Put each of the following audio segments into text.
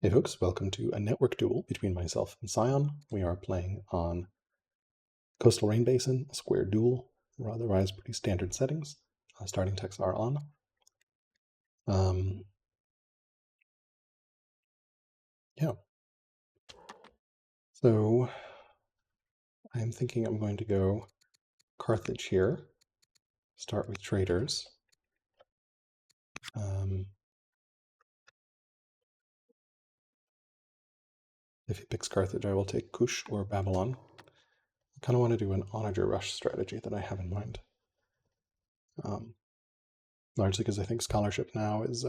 Hey folks, welcome to a network duel between myself and Sion. We are playing on Coastal Rain Basin, a square duel, or otherwise pretty standard settings. Starting texts are on. Yeah. So I'm thinking I'm going to go Carthage here, start with traders. If he picks Carthage, I will take Kush or Babylon. I kind of want to do an onager rush strategy that I have in mind. Largely because I think scholarship now is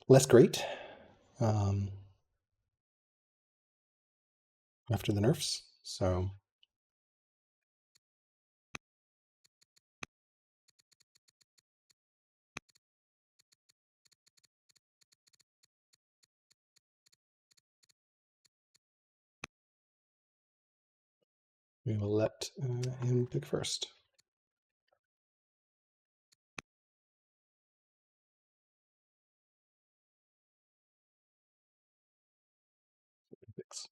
less great after the nerfs. So we will let him pick first. Picks.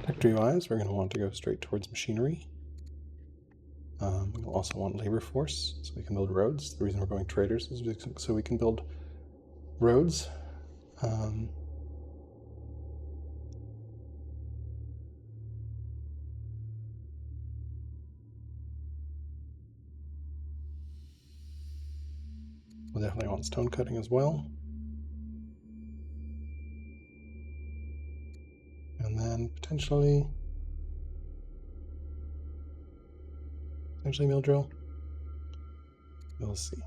Factory-wise, we're going to want to go straight towards machinery. We'll also want labor force, so we can build roads. The reason we're going traders is so we can build roads. We'll definitely want stone cutting as well. And then potentially mill drill. We'll see.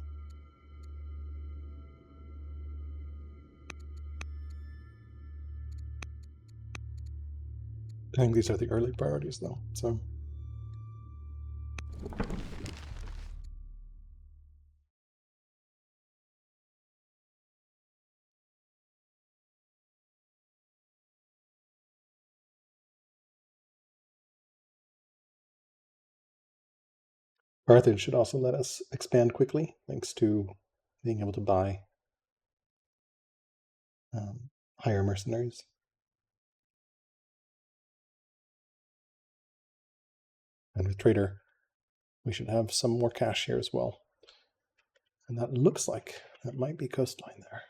I think these are the early priorities though, so. Carthage should also let us expand quickly, thanks to being able to buy higher mercenaries. And with trader, we should have some more cash here as well. And that looks like that might be coastline there.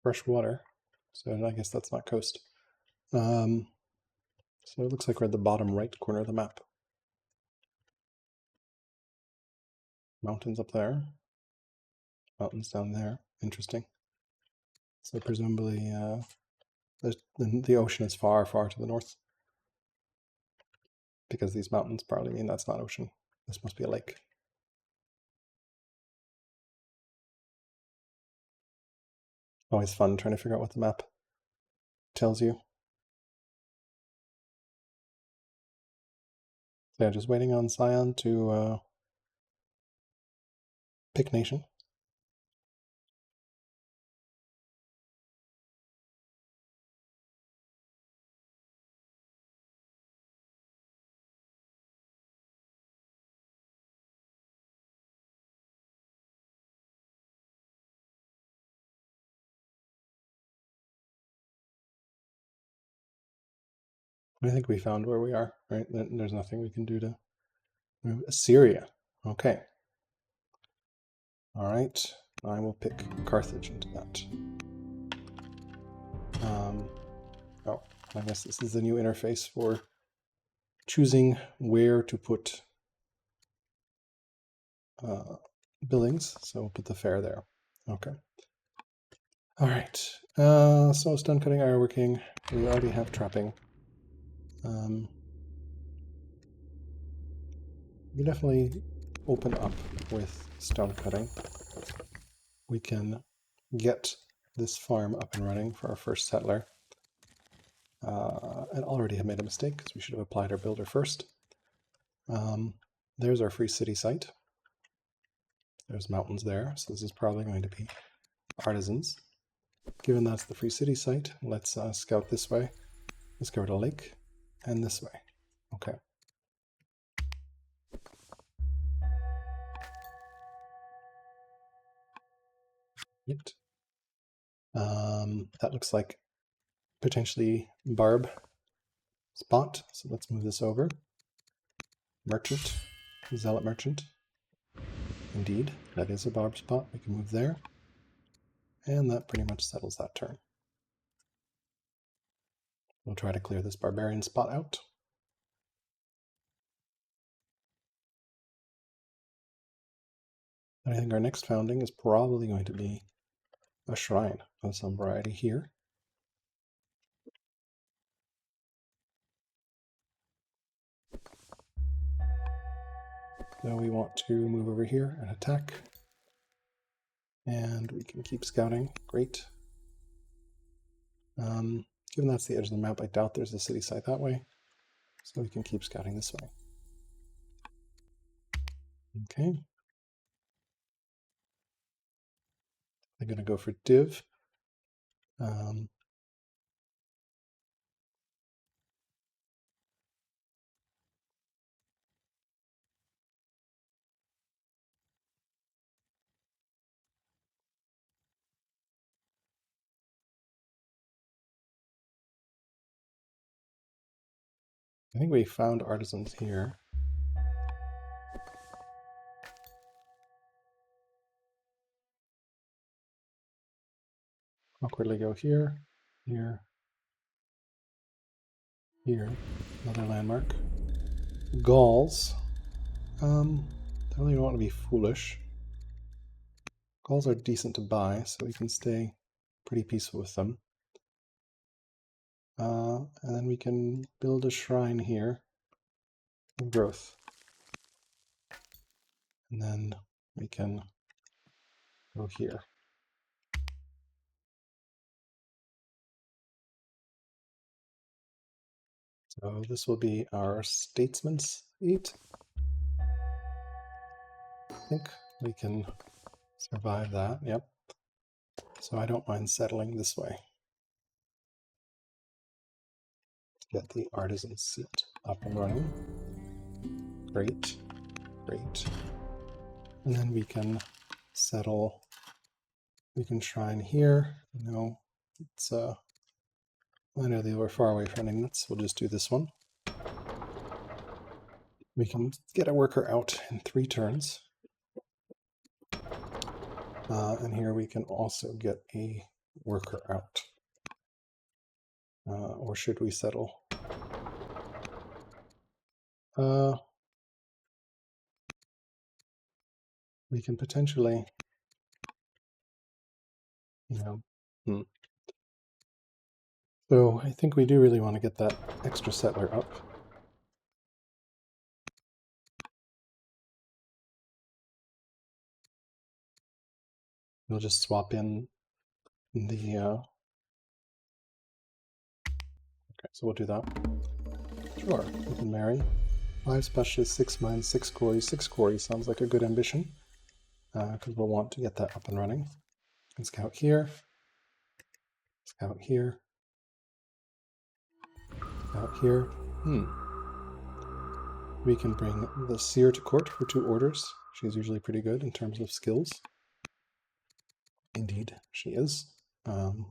Fresh water, so I guess that's not coast. So it looks like we're at the bottom right corner of the map. Mountains up there, mountains down there. Interesting. So presumably the ocean is far, far to the north, because these mountains probably mean that's not ocean. This must be a lake. Always fun trying to figure out what the map tells you. So yeah, just waiting on Sion to pick nation. I think we found where we are, right? There's nothing we can do to move. Assyria. Okay. All right. I will pick Carthage into that. Oh, I guess this is the new interface for choosing where to put buildings. So we'll put the fair there. Okay. All right. So stone cutting, ironworking. We already have trapping. We definitely open up with stone cutting. We can get this farm up and running for our first settler. And already have made a mistake because we should have applied our builder first. There's our free city site. There's mountains there, so this is probably going to be artisans. Given that's the Free City site, let's scout this way. Let's go to lake, and this way. Okay. Right. That looks like potentially barb spot, so let's move this over. Merchant, zealot merchant. Indeed, that is a barb spot. We can move there. And that pretty much settles that turn. We'll try to clear this barbarian spot out. I think our next founding is probably going to be a shrine of some variety here. So we want to move over here and attack. And we can keep scouting. Great. Given that's the edge of the map, I doubt there's a city site that way. So we can keep scouting this way. Okay. I'm going to go for div. I think we found artisans here. Awkwardly go here, here, here. Another landmark. Gauls. I really don't want to be foolish. Gauls are decent to buy, so we can stay pretty peaceful with them. And then we can build a shrine here of growth. And then we can go here. So this will be our statesman's 8. I think we can survive that, yep. So I don't mind settling this way. Get the artisan seat up and running. Great, great. And then we can settle, we can shrine here. No, it's I know they were far away from nuts. We'll just do this one. We can get a worker out in 3 turns. And here we can also get a worker out. Or should we settle? We can potentially, So I think we do really want to get that extra settler up. We'll just swap in the... Okay, so we'll do that. Sure, we can marry. 5 specialists, 6 mines, 6 quarries. 6 quarries sounds like a good ambition, because we'll want to get that up and running. And scout here. Scout here. Scout here. We can bring the seer to court for 2 orders. She's usually pretty good in terms of skills. Indeed, she is. So,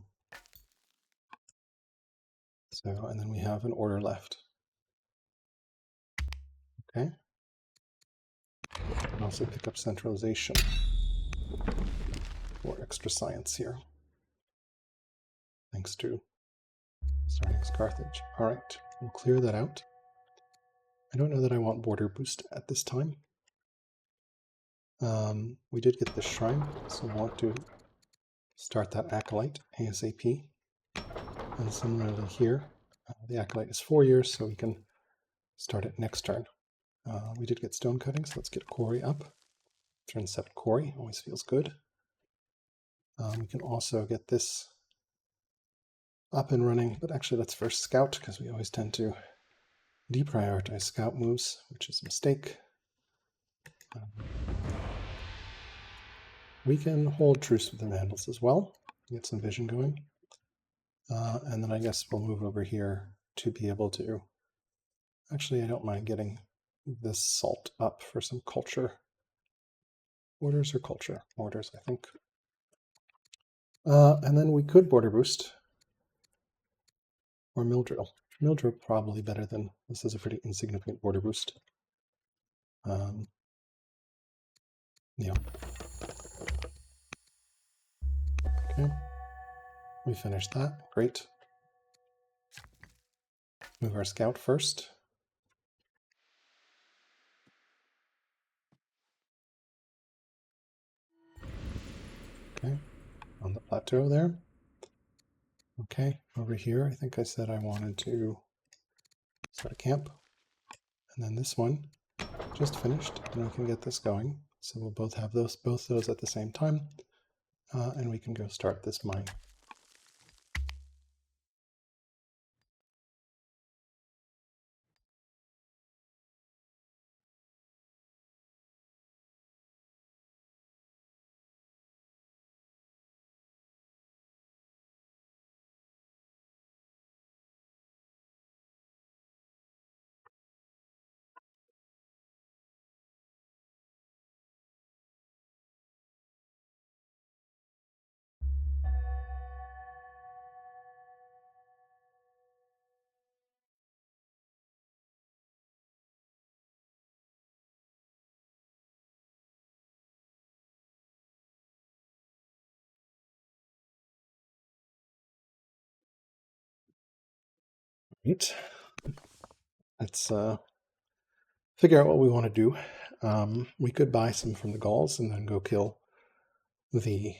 and then we have an order left. Okay. And also pick up centralization for extra science here. Thanks to starting as Carthage. All right, we'll clear that out. I don't know that I want border boost at this time. We did get this shrine, so we'll want to start that acolyte ASAP. And similarly here, the acolyte is 4 years, so we can start it next turn. We did get stone cutting, so let's get quarry up. Turn 7 quarry, always feels good. We can also get this up and running, but actually let's first scout, because we always tend to deprioritize scout moves, which is a mistake. We can hold truce with the Vandals as well, get some vision going. And then I guess we'll move over here to be able to... Actually, I don't mind getting this salt up for some culture. Orders or culture? Orders, I think. And then we could border boost. Or mill drill. Mill drill probably better than... This is a pretty insignificant border boost. Yeah. Okay. We finished that. Great. Move our scout first. Okay. On the plateau there. Okay. Over here, I think I said I wanted to set a camp. And then this one just finished, and we can get this going. So we'll both have both those at the same time, and we can go start this mine. Right. Let's figure out what we want to do. We could buy some from the Gauls and then go kill the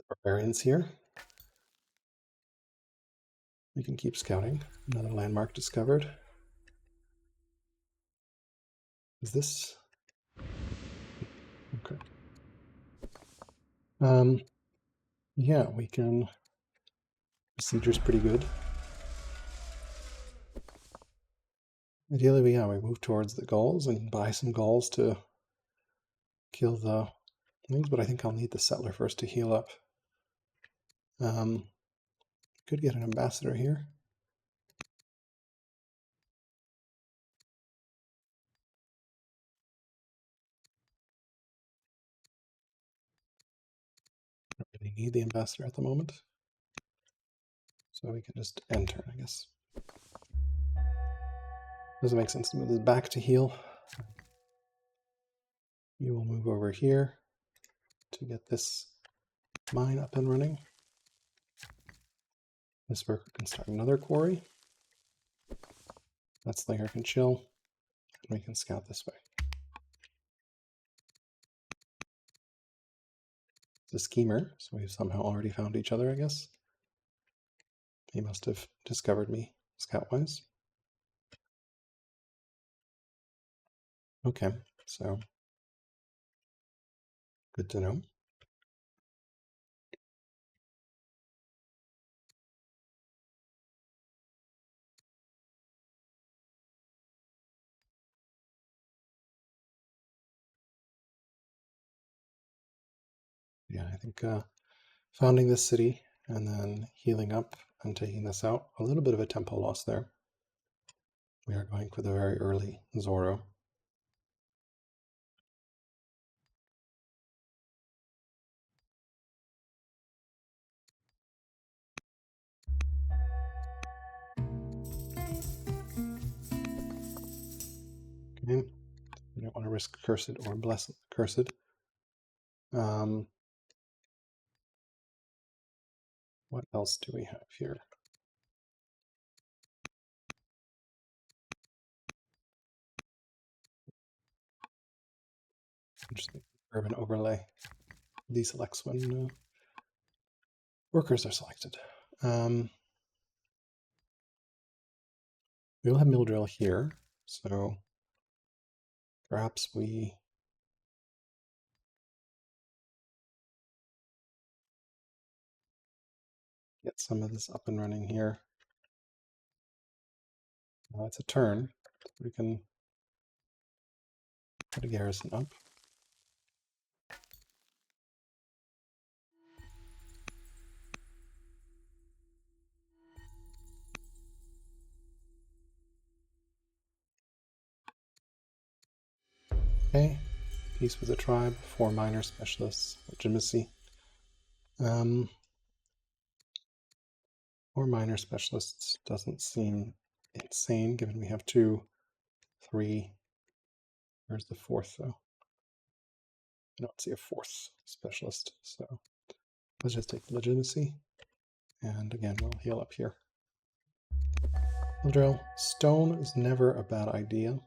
barbarians here. We can keep scouting. Another landmark discovered. Is this? Okay. Yeah, we can... Procedures pretty good. Ideally, we move towards the Gauls and buy some Gauls to kill the things, but I think I'll need the settler first to heal up. Could get an ambassador here. Don't really need the ambassador at the moment. So we can just end turn, I guess. Doesn't make sense to move this back to heal. You will move over here to get this mine up and running. This worker can start another quarry. That slinger can chill, and we can scout this way. It's a schemer, so we've somehow already found each other, I guess. He must have discovered me scout-wise. Okay, so good to know. Yeah, I think founding this city and then healing up and taking this out, a little bit of a tempo loss there. We are going for the very early Zoro. Okay, we don't want to risk Cursed or Blessed Cursed. What else do we have here? Interesting. Urban overlay. Deselects when workers are selected. We will have mill drill here, so perhaps we get some of this up and running here. It's a turn. We can put a garrison up. Okay, peace with the tribe, 4 minor specialists, legitimacy. 4 minor specialists doesn't seem insane, given we have 2, 3. Where's the 4th, though? I don't see a 4th specialist, so let's just take the legitimacy. And again, we'll heal up here. We'll drill. Stone is never a bad idea.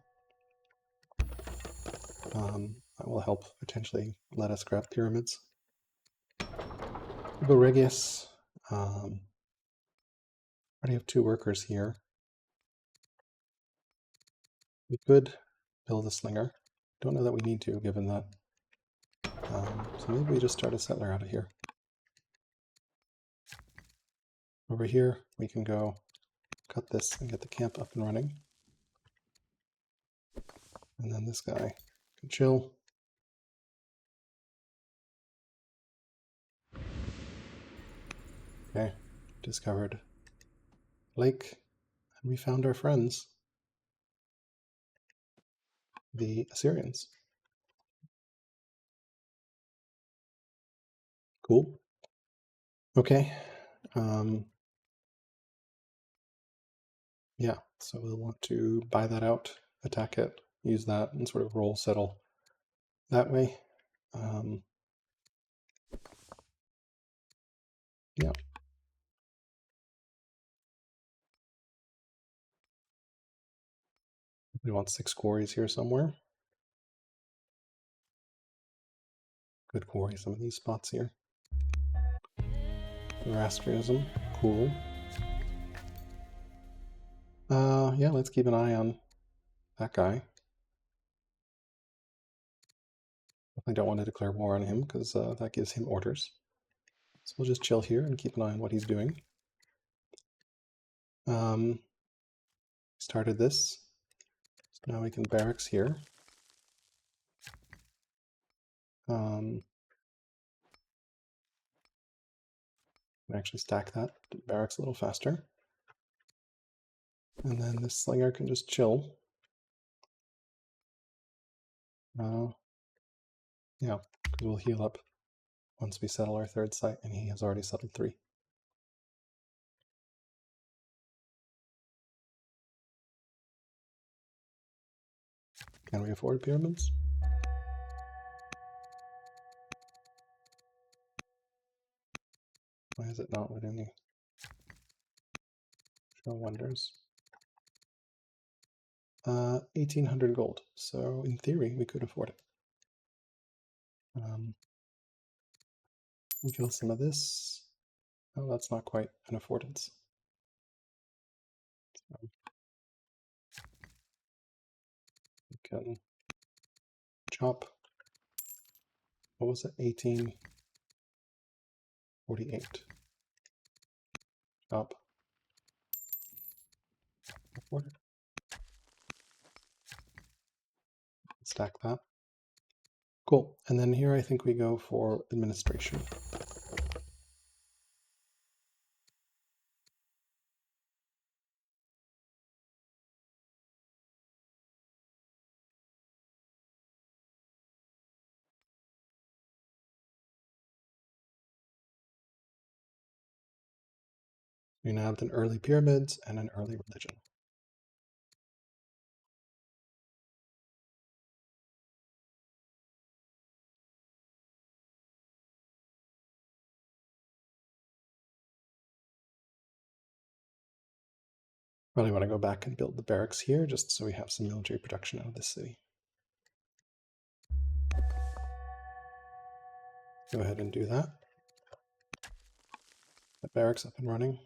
That will help potentially let us grab pyramids. We'll go Regius. Already have 2 workers here. We could build a slinger. Don't know that we need to, given that. So maybe we just start a settler out of here. Over here, we can go cut this and get the camp up and running. And then this guy can chill. Okay, discovered lake, and we found our friends, the Assyrians. Cool. Okay. Yeah, so we'll want to buy that out, attack it, use that, and sort of roll settle that way. Yeah. We want 6 quarries here somewhere. Good quarry, some of these spots here. Zoroastrianism, cool. Yeah, let's keep an eye on that guy. I don't want to declare war on him because that gives him orders. So we'll just chill here and keep an eye on what he's doing. Started this. So now we can barracks here. Actually stack that barracks a little faster. And then this slinger can just chill. Yeah, because we'll heal up once we settle our 3rd site, and he has already settled 3. Can we afford pyramids? Why is it not letting me show wonders? 1,800 gold. So in theory, we could afford it. We kill some of this. Oh, that's not quite an affordance. So we can chop. What was it? 1848. Chop. Afford it. Stack that. Cool. And then here I think we go for administration. We now have an early pyramids and an early religion. Probably want to go back and build the barracks here just so we have some military production out of this city. Go ahead and do that. The barracks up and running.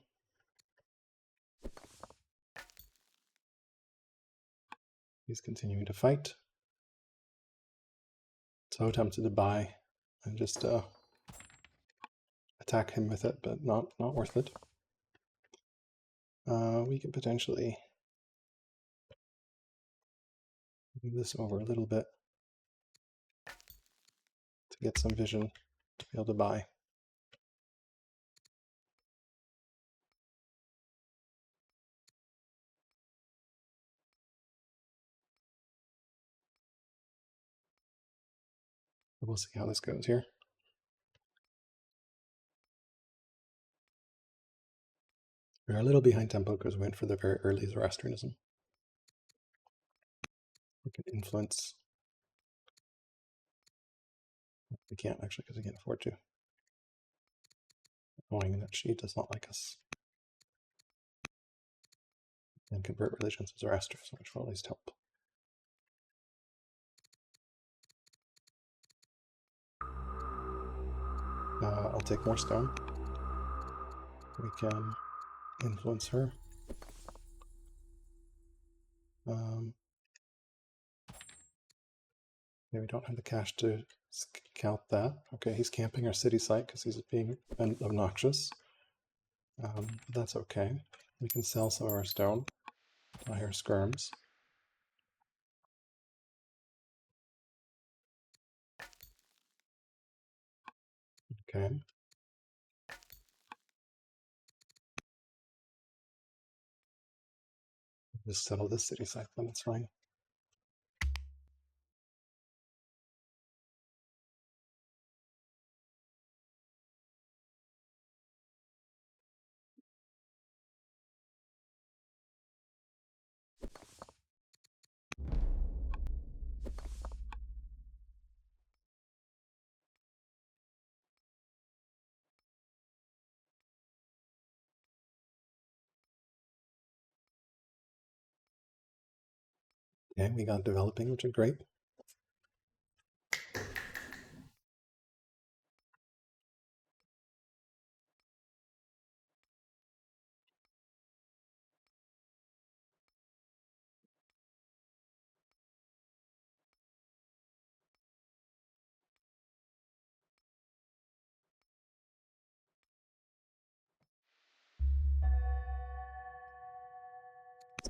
He's continuing to fight. So tempted to buy and just attack him with it, but not worth it. We can potentially move this over a little bit to get some vision to be able to buy. We'll see how this goes here. We're a little behind tempo because we went for the very early Zoroastrianism. We can influence. We can't actually because we can't afford to. Knowing that she does not like us. And convert religions to Zoroastrianism, which will at least help. I'll take more stone. We can influence her. Yeah, we don't have the cash to count that. Okay, he's camping our city site because he's being obnoxious. But that's okay. We can sell some of our stone to hire skirms. Okay. Just settle this city site, then it's fine. Okay, we got developing, which is great.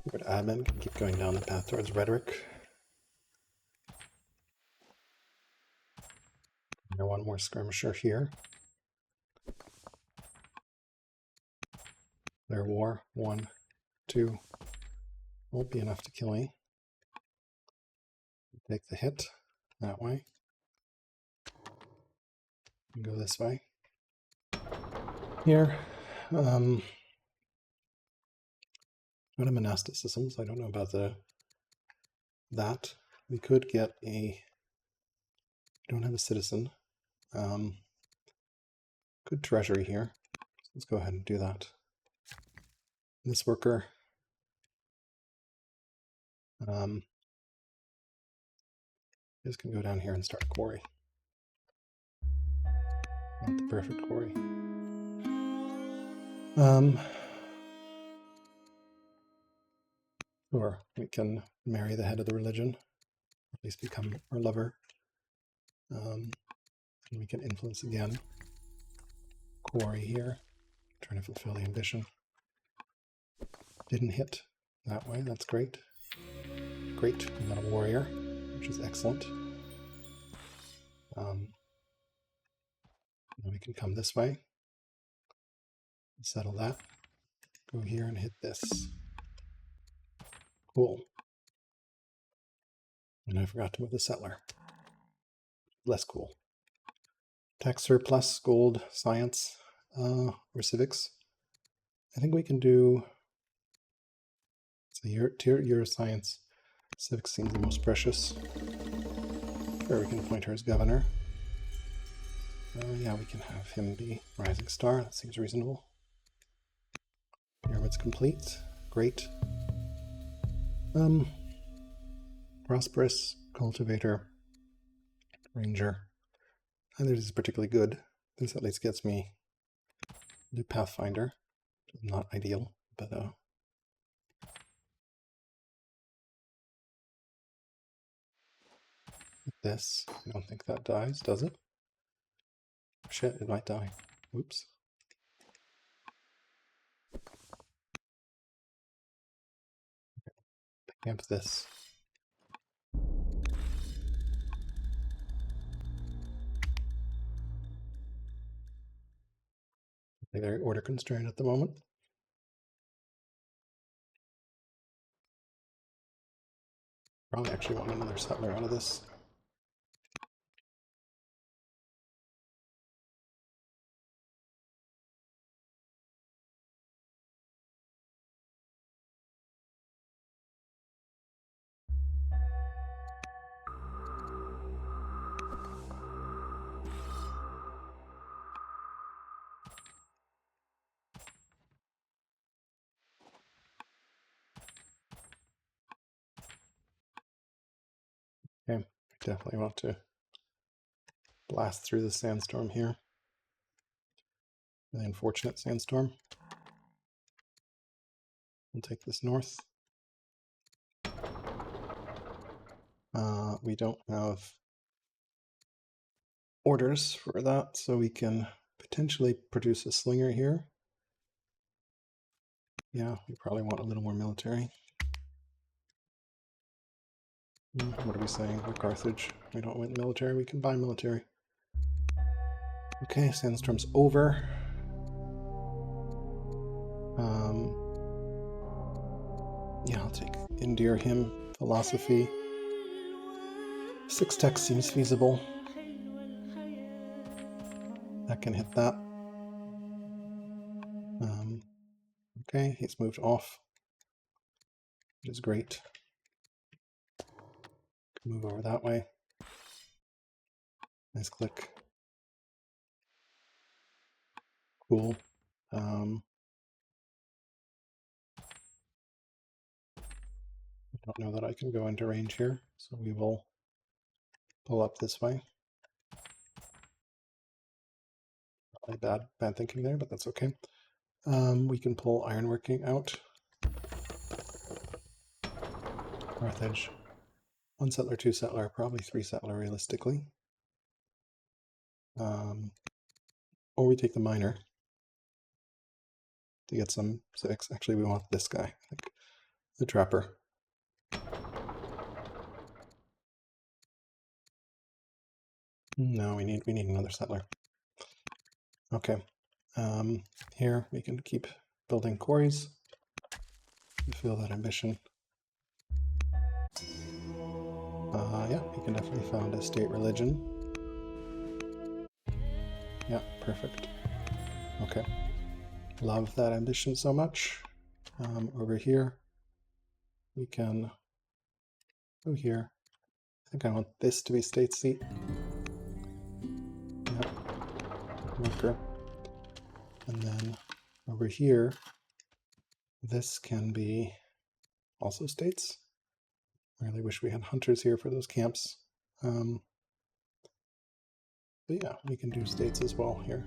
Let's go to admin, keep going down the path towards rhetoric. Now one more skirmisher here. Their war, 1, 2. Won't be enough to kill me. Take the hit that way. And go this way. Here. Not a monasticism, so I don't know about that. We could get a. Don't have a citizen. Good treasury here. So let's go ahead and do that. This worker. Just can go down here and start a quarry. Not the perfect quarry. Or we can marry the head of the religion, or at least become our lover. And we can influence again. Quarry here, trying to fulfill the ambition. Didn't hit that way, that's great. Great, we got a warrior, which is excellent. Now we can come this way, settle that, go here and hit this. Cool. And I forgot to move the settler. Less cool. Tax surplus, gold, science, or civics. I think we can do. So your science. Civics seems the most precious. Sure, we can appoint her as governor. Yeah, we can have him be rising star. That seems reasonable. Pyramid's complete. Great. Prosperous, cultivator, ranger. Neither is particularly good. This at least gets me the Pathfinder. Not ideal, but this. I don't think that dies, does it? Shit, it might die. Oops. Camp this. They're very order constrained at the moment. Probably actually want another settler out of this. definitely want to blast through the sandstorm here. The unfortunate sandstorm. We'll take this north. We don't have orders for that, so we can potentially produce a slinger here. Yeah, we probably want a little more military. What are we saying? We're Carthage. We don't want military. We can buy military. Okay, sandstorm's over. Yeah, I'll take endear him philosophy. 6 tech seems feasible. That can hit that. Okay, he's moved off, which is great. Move over that way. Nice click. Cool. I don't know that I can go into range here, so we will pull up this way. Probably bad thinking there, but that's okay. We can pull ironworking out. Carthage. 1 settler, 2 settler, probably 3 settler realistically. Or we take the miner to get some civics. Actually, we want this guy, I think. The trapper. No, we need another settler. Okay. Here we can keep building quarries. We feel that ambition. Yeah, we can definitely found a state religion. Yeah, perfect. Okay. Love that ambition so much. Over here, we can go here. I think I want this to be state seat. Yep. Worker. And then over here, this can be also states. I really wish we had hunters here for those camps. But yeah, we can do states as well here.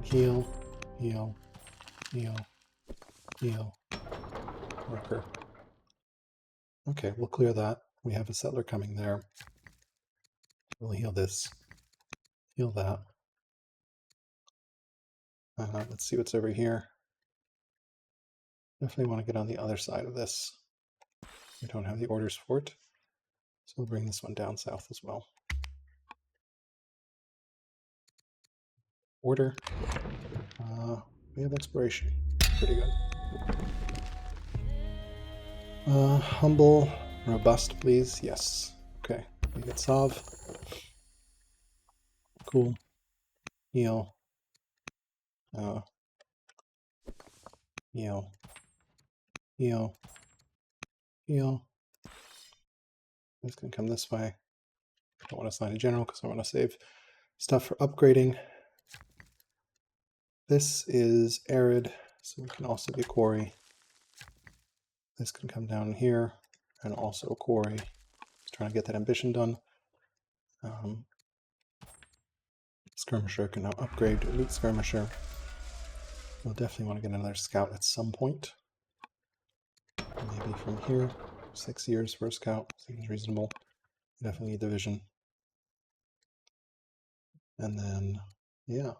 Heal, heal, heal, heal, worker. Okay, we'll clear that. We have a settler coming there. We'll heal this, heal that. Let's see what's over here. Definitely want to get on the other side of this. We don't have the orders for it. So we'll bring this one down south as well. Order. We have exploration. Pretty good. Humble, robust, please. Yes. Okay. We get Sav. Cool. Heal. Heal. Heal. Heal. This can come this way. I don't want to assign a general because I want to save stuff for upgrading. This is arid, so we can also be quarry. This can come down here and also quarry. Just trying to get that ambition done. Skirmisher can now upgrade to elite skirmisher. We'll definitely want to get another scout at some point. Maybe from here. 6 years for a scout seems reasonable. Definitely need the vision. And then, yeah.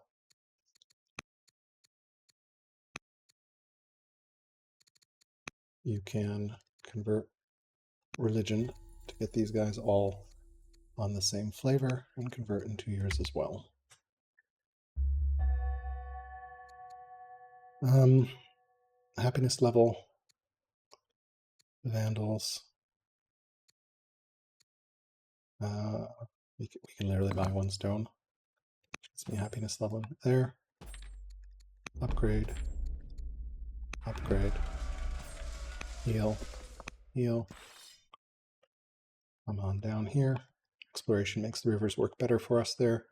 You can convert religion to get these guys all on the same flavor and convert in 2 years as well. Happiness level, Vandals. We can literally buy 1 stone. Gets me happiness level there. Upgrade. Upgrade. Heal. Heal. Come on down here. Exploration makes the rivers work better for us there.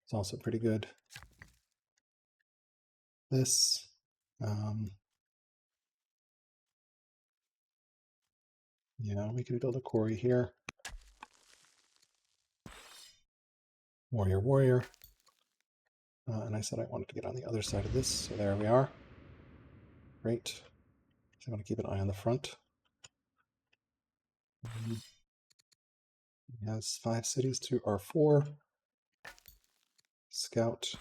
It's also pretty good. This. Yeah, we can build a quarry here. warrior, warrior. And I said I wanted to get on the other side of this, so there we are. Great. So I want to keep an eye on the front. He has 5 cities to R4. Scout.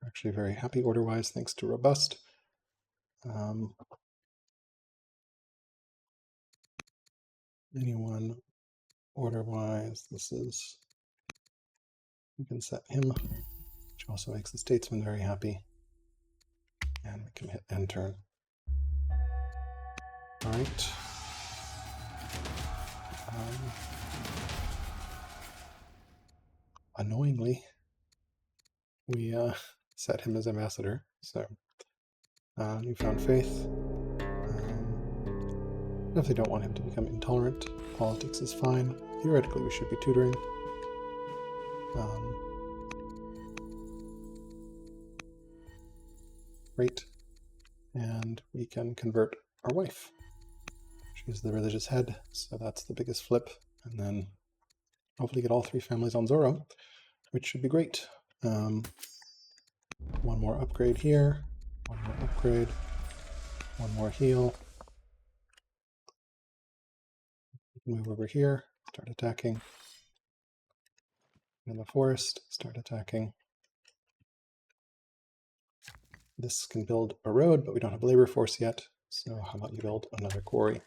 Actually very happy order-wise, thanks to Robust. Anyone order-wise, this is... We can set him, which also makes the statesman very happy. And we can hit end turn. All right. Annoyingly, we set him as ambassador, so newfound faith. Definitely don't want him to become intolerant. Politics is fine. Theoretically, we should be tutoring. Great. And we can convert our wife. She's the religious head, so that's the biggest flip. And then hopefully get all 3 families on Zoro, which should be great. One more upgrade here, one more upgrade, one more heal. Move over here, start attacking. In the forest, start attacking. This can build a road, but we don't have labor force yet. So how about you build another quarry?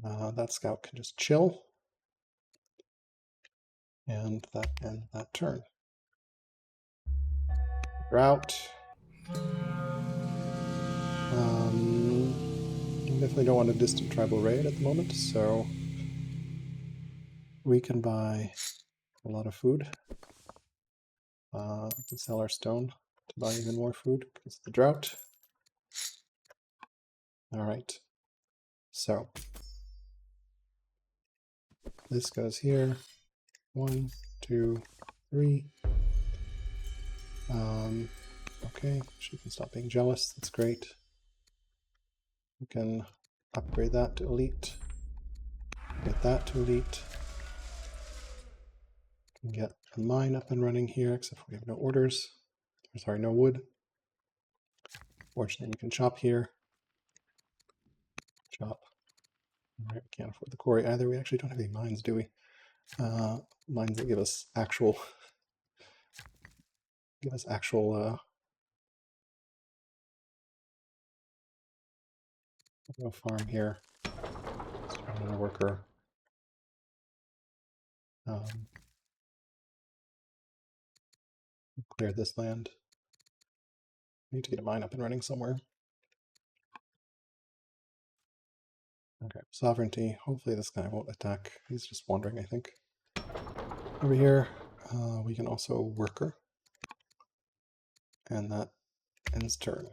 That scout can just chill. And that ends that turn. Drought. We definitely don't want a distant tribal raid at the moment, so we can buy a lot of food. We can sell our stone to buy even more food because of the drought. All right, so this goes here. 1, 2, 3. Okay, she can stop being jealous. That's great. We can upgrade that to elite. Get that to elite. We can get a mine up and running here, except we have no orders. Sorry, no wood. Fortunately, we can chop here. Chop. All right, we can't afford the quarry either. We actually don't have any mines, do we? Mines that give us actual I'll go farm here. Start another worker. Clear this land. Need to get a mine up and running somewhere. Okay, sovereignty. Hopefully this guy won't attack. He's just wandering, I think. Over here, we can also worker. And that ends turn.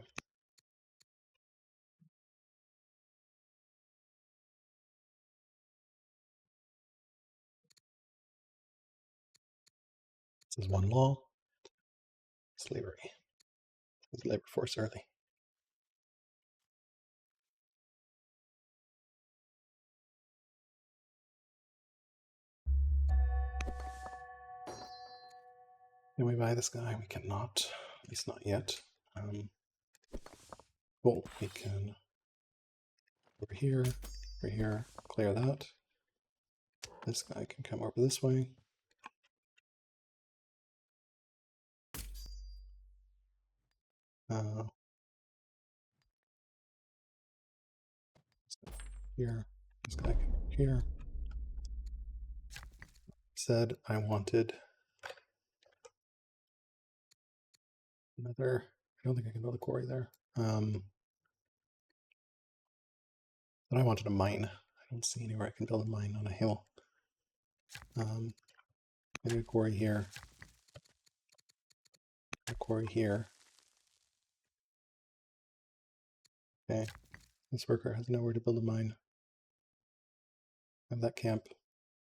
This is one law. Slavery. It's labor force early. Can we buy this guy? We cannot. At least not yet. Cool. We can over here, clear that. This guy can come over this way. Here, this guy can go here. Said I wanted another. I don't think I can build a quarry there. But I wanted a mine. I don't see anywhere I can build a mine on a hill. Maybe a quarry here. A quarry here. Okay. This worker has nowhere to build a mine. Have that camp.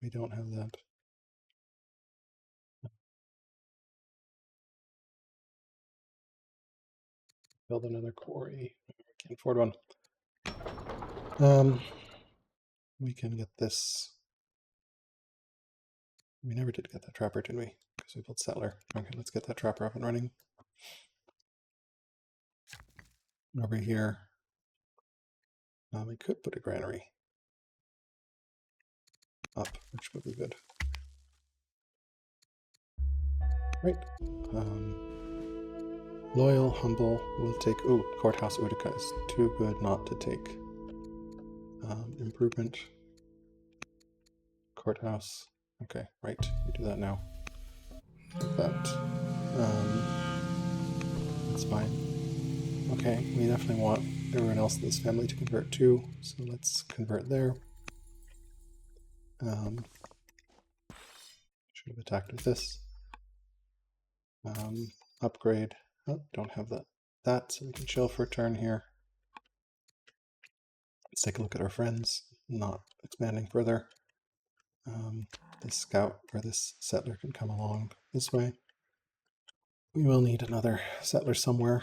We don't have that. Build another quarry. We can't afford one. We can get this We never did get that trapper, did we? Because we built settler. Okay, let's get that trapper up and running. Over here, we could put a granary up, which would be good. Right. Loyal, humble, we'll take... Ooh, Courthouse Utica is too good not to take. Improvement. Courthouse. Okay, right. We do that now. Like that. That's fine. Okay, we definitely want everyone else in this family to convert too, so let's convert there. Should have attacked with this. Upgrade. Oh, don't have that, so we can chill for a turn here. Let's take a look at our friends, not expanding further. This scout or this settler can come along this way. We will need another settler somewhere.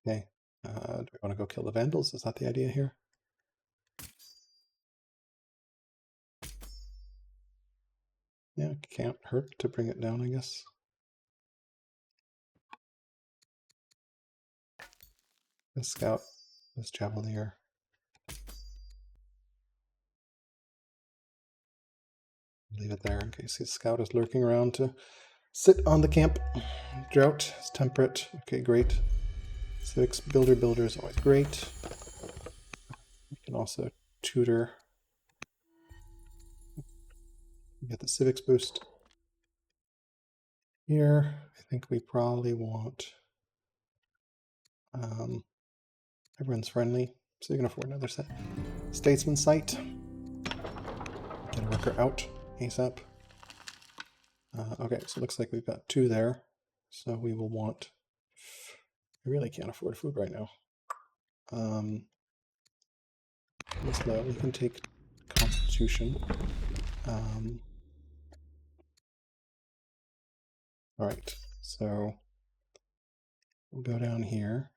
Okay, do we want to go kill the Vandals? Is that the idea here? Yeah, can't hurt to bring it down, I guess. This scout, this Javelier. Leave it there in case the scout is lurking around to sit on the camp. Drought is temperate. Okay, great. Civics builder is always great. We can also tutor. Get the civics boost. Here, I think we probably want everyone's friendly, so you can afford another set. Statesman site. Get a worker out ASAP. Okay, so it looks like we've got 2 there. So we will want... We really can't afford food right now. We can take Constitution. All right, so we'll go down here,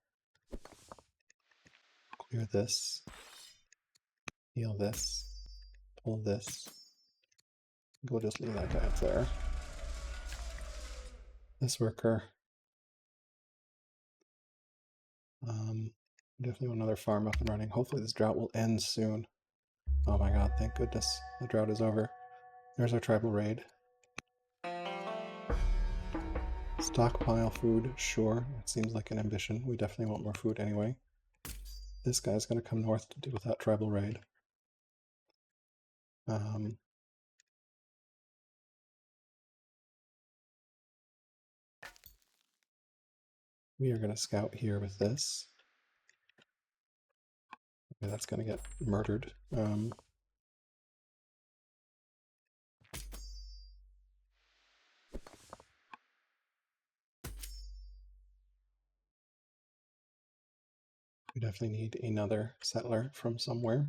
clear this, heal this, pull this. We'll just leave that guy up there. This worker. Definitely want another farm up and running. Hopefully this drought will end soon. Oh my god, thank goodness the drought is over. There's our tribal raid. Stockpile food, sure. It seems like an ambition. We definitely want more food anyway. This guy's going to come north to deal with that tribal raid. We are going to scout here with this. Okay, that's going to get murdered. We definitely need another settler from somewhere.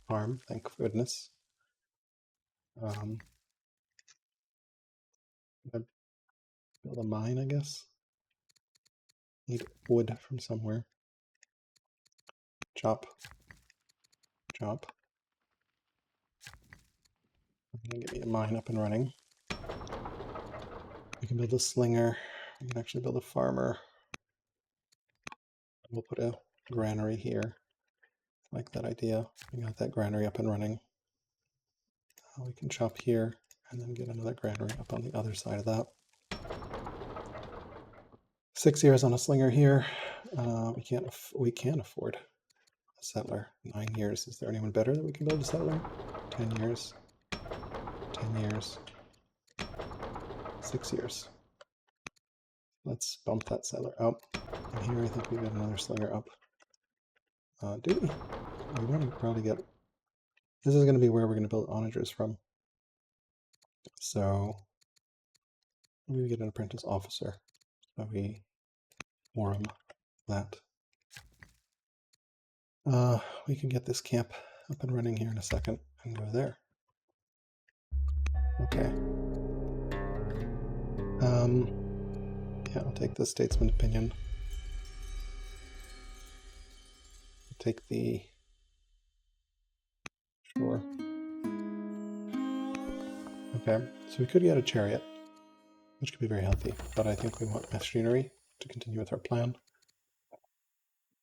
Farm, thank goodness. Build a mine, I guess. Need wood from somewhere. Chop. Chop. Get me a mine up and running. We can build a slinger. We can actually build a farmer. We'll put a granary here. I like that idea. We got that granary up and running. We can chop here and then get another granary up on the other side of that. 6 years on a slinger here. We can afford a settler. 9 years. Is there anyone better that we can build a settler? 10 years. 10 years. 6 years. Let's bump that settler up. And here I think we got another slinger up. Do we? We want to probably get... This is going to be where we're going to build onagers from. So maybe we get an apprentice officer. So we forum that. We can get this camp up and running here in a second and go there. Okay. Yeah, I'll take the statesman opinion. take the... Sure. Okay, so we could get a chariot, which could be very healthy, but I think we want machinery to continue with our plan.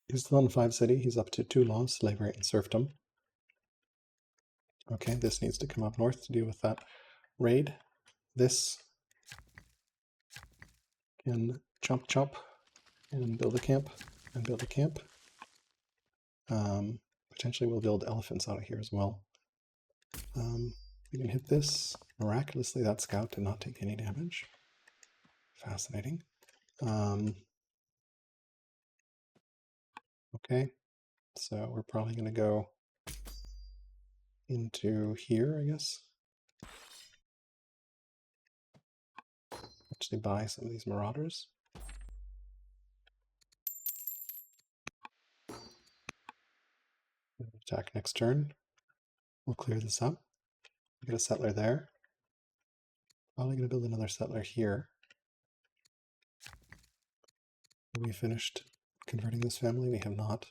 He's still on 5 city. He's up to 2 laws, slavery and serfdom. Okay, this needs to come up north to deal with that raid. This can chomp chomp and build a camp and build a camp. Potentially we'll build elephants out of here as well. We can hit this. Miraculously, that scout did not take any damage. Fascinating. Okay, so we're probably going to go into here, I guess. Actually buy some of these marauders. Attack next turn. We'll clear this up. Get a settler there. Probably going to build another settler here. Have we finished converting this family? We have not.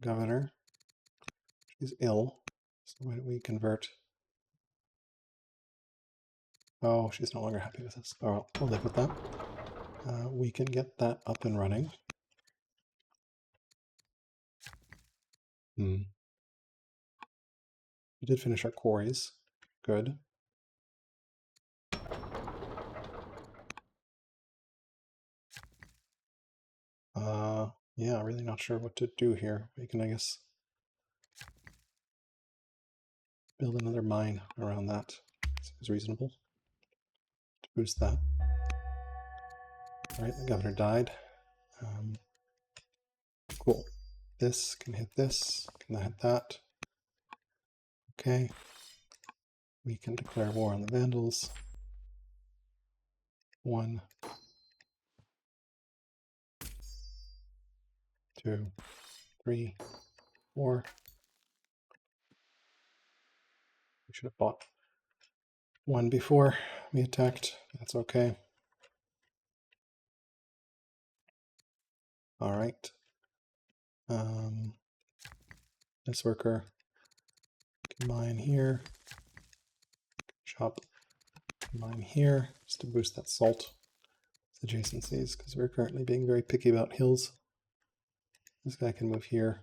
Governor. She's ill. So why don't we convert? Oh, she's no longer happy with us. Oh, well, we'll live with that. We can get that up and running. We did finish our quarries. Good. Yeah, really not sure what to do here. We can, I guess, build another mine around that. Seems reasonable to boost that. All right, the governor died. Cool. This can hit this. Can that hit that? Okay. We can declare war on the Vandals. 1, 2, 3, 4. We should have bought 1 before we attacked. That's okay. All right. This worker can mine here. Chop mine here just to boost that salt adjacencies because we're currently being very picky about hills. This guy can move here.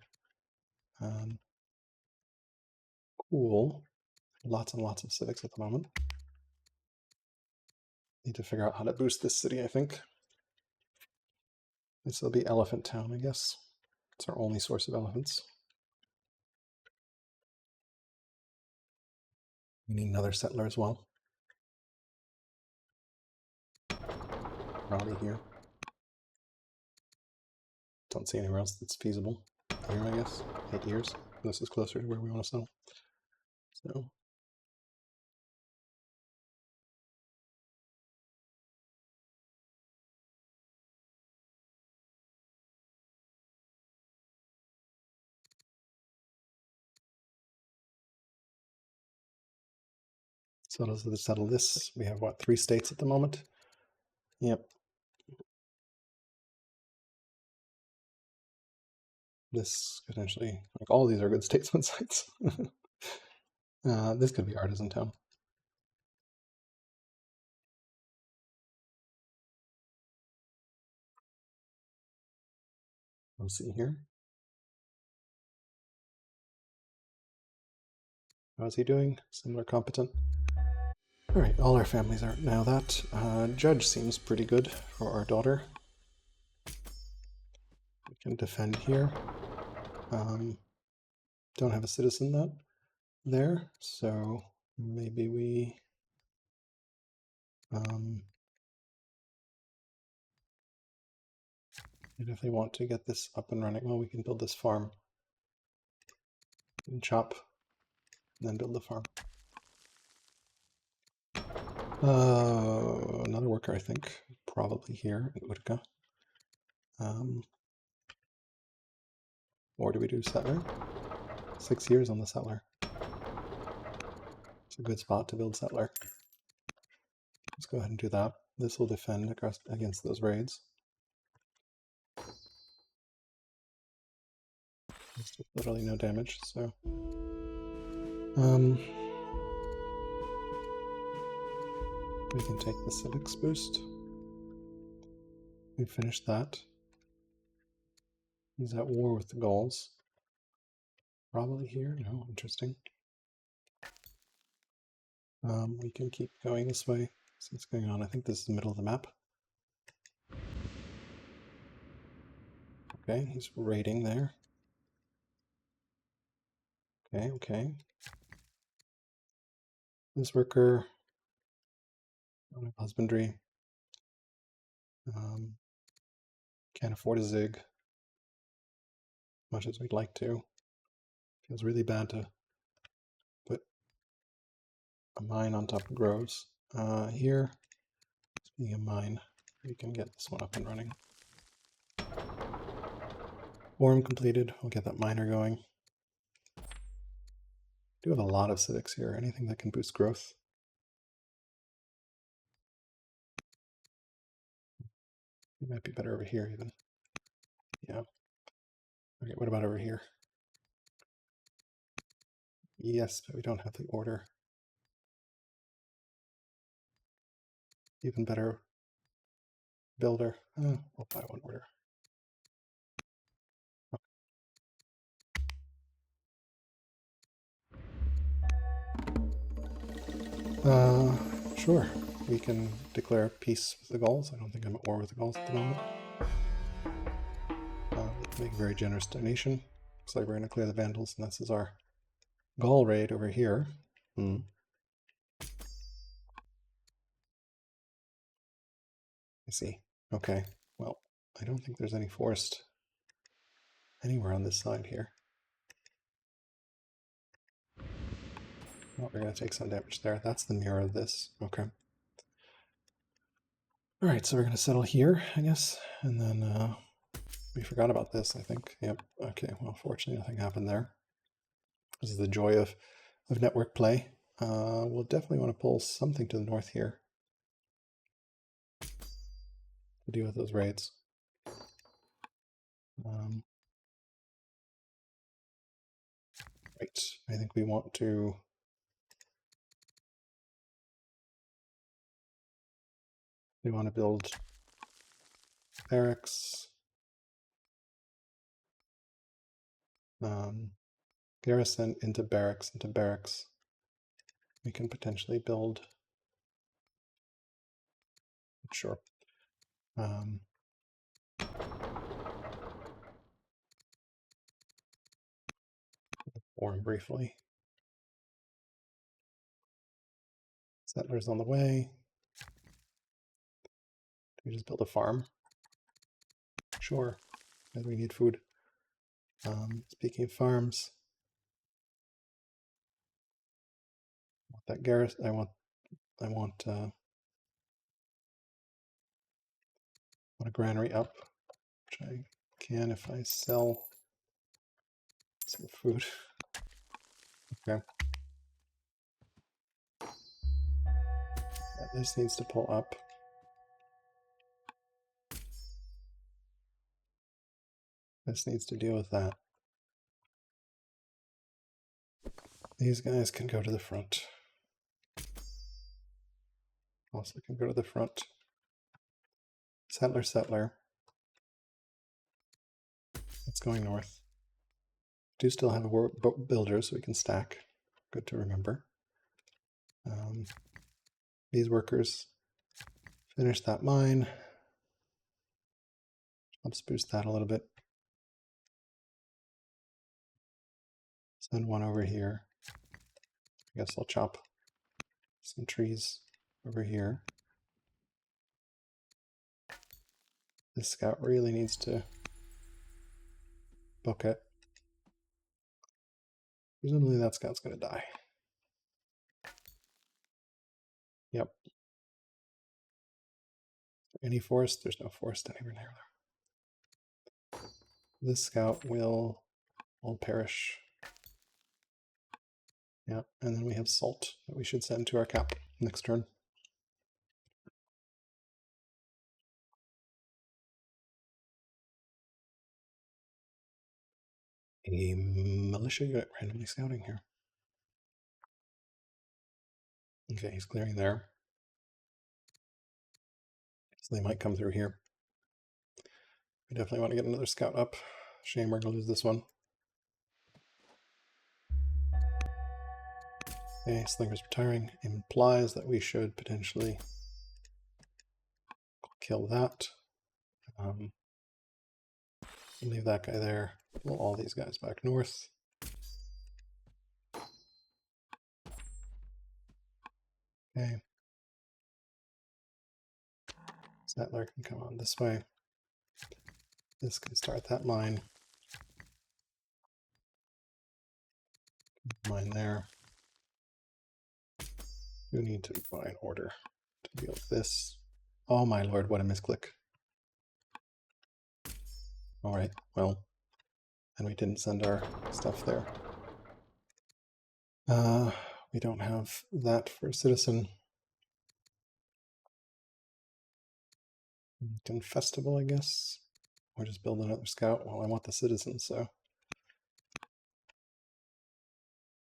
Cool. Lots and lots of civics at the moment. Need to figure out how to boost this city, I think. This will be Elephant Town, I guess. It's our only source of elephants. We need another settler as well. Probably here. Don't see anywhere else that's feasible. Here, I guess. 8 years. This is closer to where we want to settle. So does it settle this? We have what, 3 states at the moment? Yep. This potentially, like all these are good statesman sites. This could be Artisan Town. We'll see here. How's he doing? Similar competent. All right, all our families are now that. Judge seems pretty good for our daughter. We can defend here. Don't have a citizen there, so maybe we if they want to get this up and running, well, we can build this farm and chop, and then build the farm. Another worker, I think, probably here in Utica. Or do we do settler? 6 years on the settler. It's a good spot to build settler. Let's go ahead and do that. This will defend against those raids. Just literally no damage, so we can take the civics boost. We finished that. He's at war with the Gauls. Probably here. No, interesting. We can keep going this way. See what's going on. I think this is the middle of the map. Okay, he's raiding there. Okay, okay. This worker, husbandry. Can't afford a zig, much as we'd like to. Feels really bad to put a mine on top of groves. Here, speaking of mine, we can get this one up and running. Forum completed. We'll get that miner going. Do have a lot of civics here. Anything that can boost growth. It might be better over here even. Yeah. Okay, what about over here? Yes, but we don't have the order. Even better builder. We'll buy one order. Sure. We can declare peace with the Gauls. I don't think I'm at war with the Gauls at the moment. Make a very generous donation. Looks like we're going to clear the Vandals, and this is our Gaul raid over here. I see. Okay. Well, I don't think there's any forest anywhere on this side here. Well, we're going to take some damage there. That's the mirror of this. Okay. All right, so we're going to settle here, I guess, and then we forgot about this, I think. Yep. Okay. Well, fortunately, nothing happened there. This is the joy of network play. We'll definitely want to pull something to the north here to deal with those raids. Right. I think we want to build barracks, garrison into barracks, We can potentially build, sure. Form briefly. Settlers on the way. Do we just build a farm? Sure, as we need food. Speaking of farms, I want that garrison. I want a granary up, which I can if I sell some food. Okay. This needs to pull up. This needs to deal with that. These guys can go to the front. Also can go to the front. Settler. It's going north. Do still have a builder, so we can stack. Good to remember. These workers finish that mine. Let's boost that a little bit. Send one over here. I guess I'll chop some trees over here. This scout really needs to book it. Presumably that scout's going to die. Yep. Any forest? There's no forest anywhere near there. This scout will perish. Yeah, and then we have salt that we should send to our cap next turn. a militia unit randomly scouting here. Okay, he's clearing there. So they might come through here. We definitely want to get another scout up. Shame we're going to lose this one. Okay, Slinger's retiring. Implies that we should potentially kill that. Leave that guy there. Pull all these guys back north. Okay. Settler can come on this way. This can start that mine. Mine there. You need to buy an order to deal with this. Oh my lord, what a misclick. Alright, well, and we didn't send our stuff there. We don't have that for a citizen. Festival, I guess. Or just build another scout. Well, I want the citizens, so.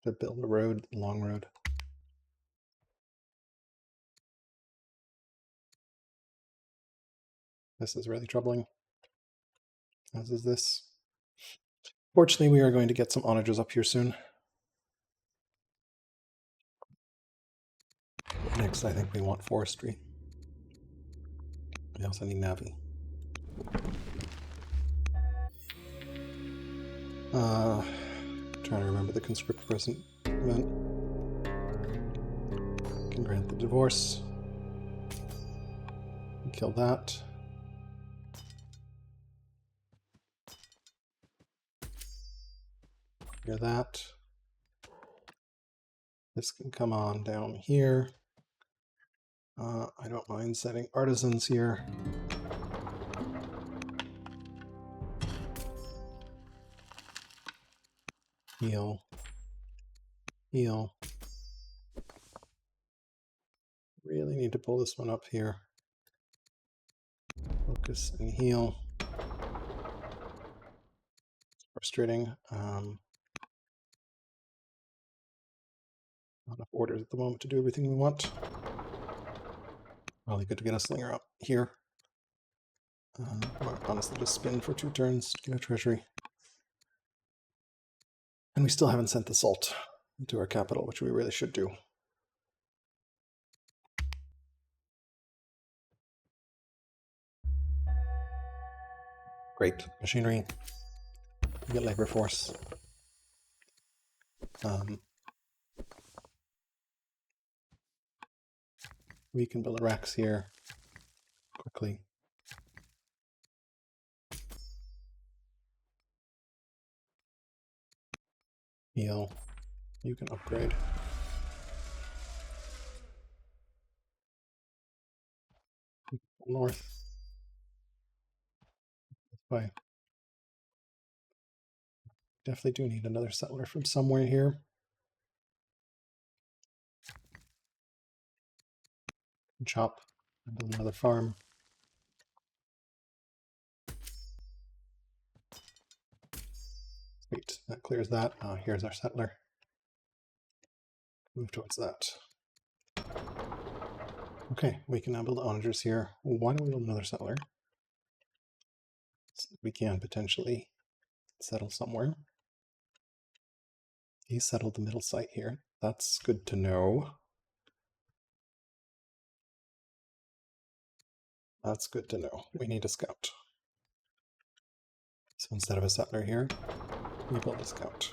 To build a road, long road. This is really troubling. As is this. Fortunately, we are going to get some onagers up here soon. Next, I think we want forestry. We also need navy. Trying to remember the conscript present event. Can grant the divorce. Kill that. Clear that. This can come on down here. I don't mind setting artisans here. Heal. Heal. Really need to pull this one up here. Focus and heal. It's frustrating. Not enough orders at the moment to do everything we want. Probably good to get a slinger up here. Or honestly, just spin for 2 turns to get a treasury. And we still haven't sent the salt into our capital, which we really should do. Great. Machinery. We get labor force. We can build a racks here quickly. Heal. You can upgrade. North. This way. Definitely do need another settler from somewhere here. Chop and build another farm. Sweet, that clears that. Here's our settler. Move towards that. Okay, we can now build onagers here. Why don't we build another settler? So we can potentially settle somewhere. He settled the middle site here. That's good to know. That's good to know. We need a scout. So instead of a settler here, we build a scout.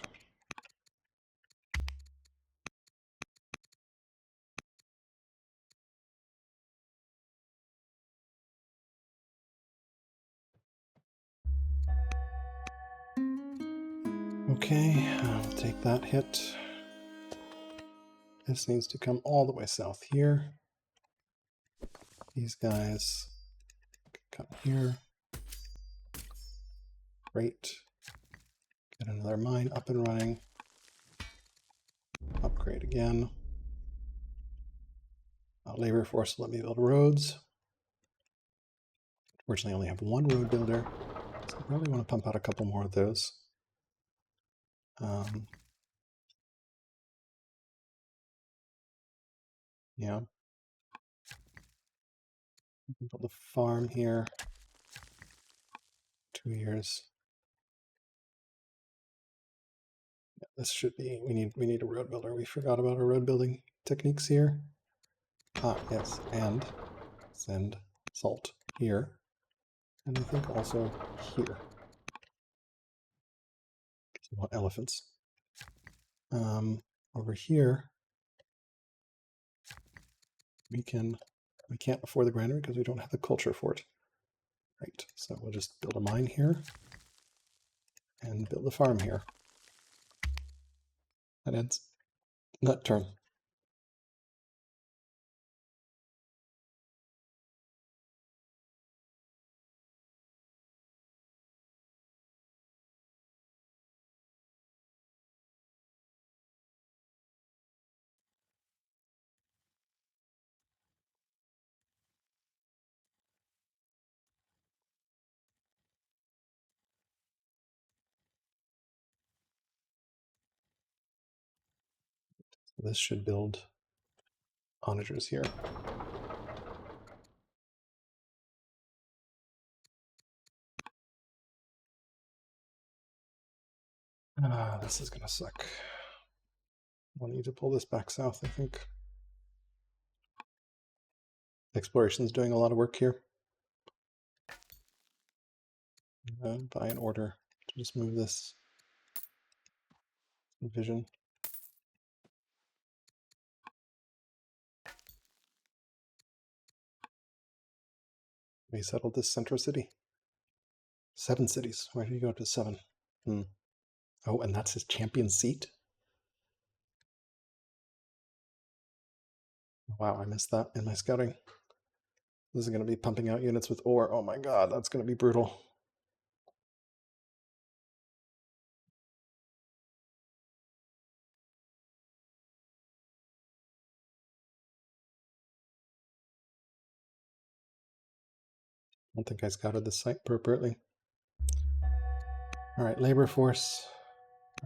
Okay, I'll take that hit. This needs to come all the way south here. These guys come here. Great. Get another mine up and running. Upgrade again. Labor force will let me build roads. Fortunately, I only have 1 road builder, so I probably want to pump out a couple more of those. Yeah. Build a farm here. 2 years. Yeah, this should be. We need a road builder. We forgot about our road building techniques here. Ah, yes, and send salt here, and I think also here. We want elephants. Over here, we can't afford the granary because we don't have the culture for it. Right, so we'll just build a mine here and build a farm here. That ends that turn. This should build onagers here. Ah, this is gonna suck. We'll need to pull this back south, I think. Exploration's doing a lot of work here. Buy an order to just move this vision. We settled this central city. 7 cities. Why did he go up to 7? Oh, and that's his champion seat? Wow, I missed that in my scouting. This is going to be pumping out units with ore. Oh my god, that's going to be brutal. I don't think I scouted the site appropriately. All right, labor force.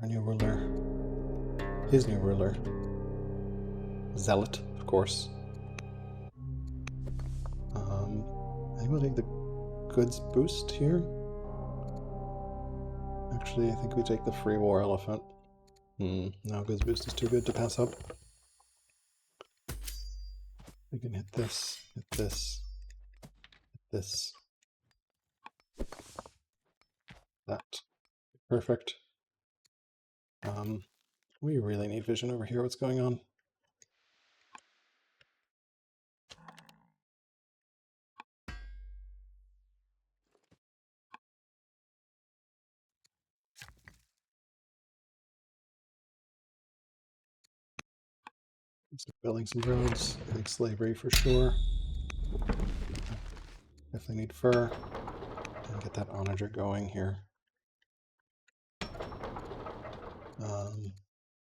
Our new ruler. His new ruler. Zealot, of course. I think we'll take the goods boost here. Actually, I think we take the free war elephant. No, goods boost is too good to pass up. We can hit this, hit this, hit this. That. Perfect. We really need vision over here. What's going on? Building some roads and slavery for sure. Definitely need fur. And get that onager going here.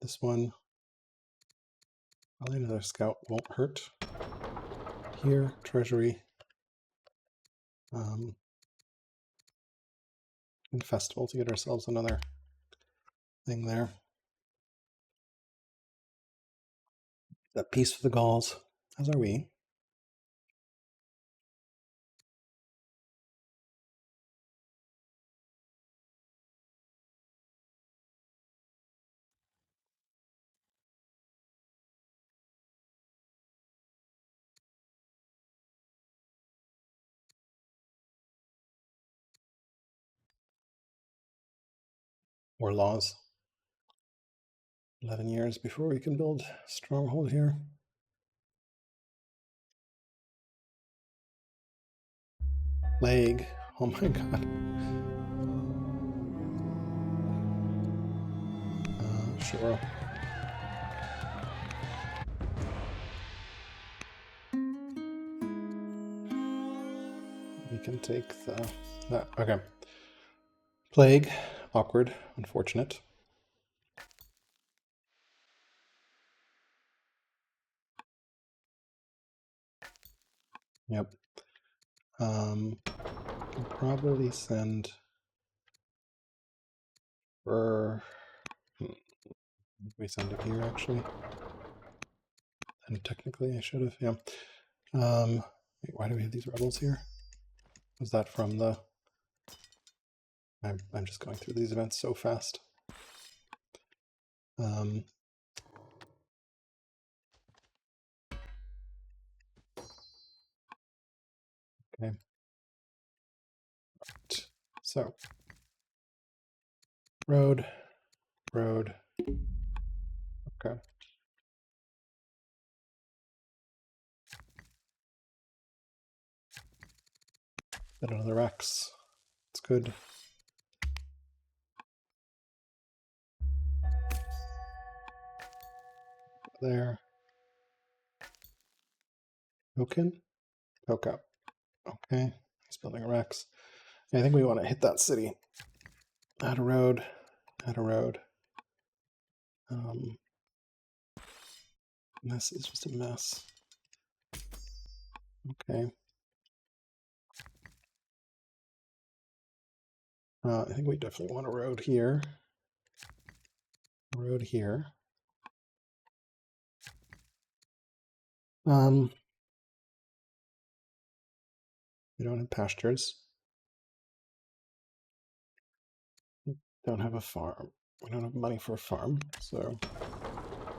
This one, probably another scout won't hurt. Here, treasury. And festival to get ourselves another thing there. That peace with the Gauls, as are we. Or laws. 11 years before we can build stronghold here. Plague. Oh my god. Sure. We can take that. Okay. Plague. Awkward. Unfortunate. Yep. Can probably send for We send it here, actually. And technically I should have, yeah. Wait, why do we have these rebels here? Was that from the... I'm just going through these events so fast. Okay. So, road, road. Okay. Then another X. It's good. There. Token. Poke up. Okay. He's building a Rex. I think we want to hit that city. Add a road. Add a road. This is just a mess. Okay. I think we definitely want a road here. A road here. We don't have pastures. We don't have a farm. We don't have money for a farm, so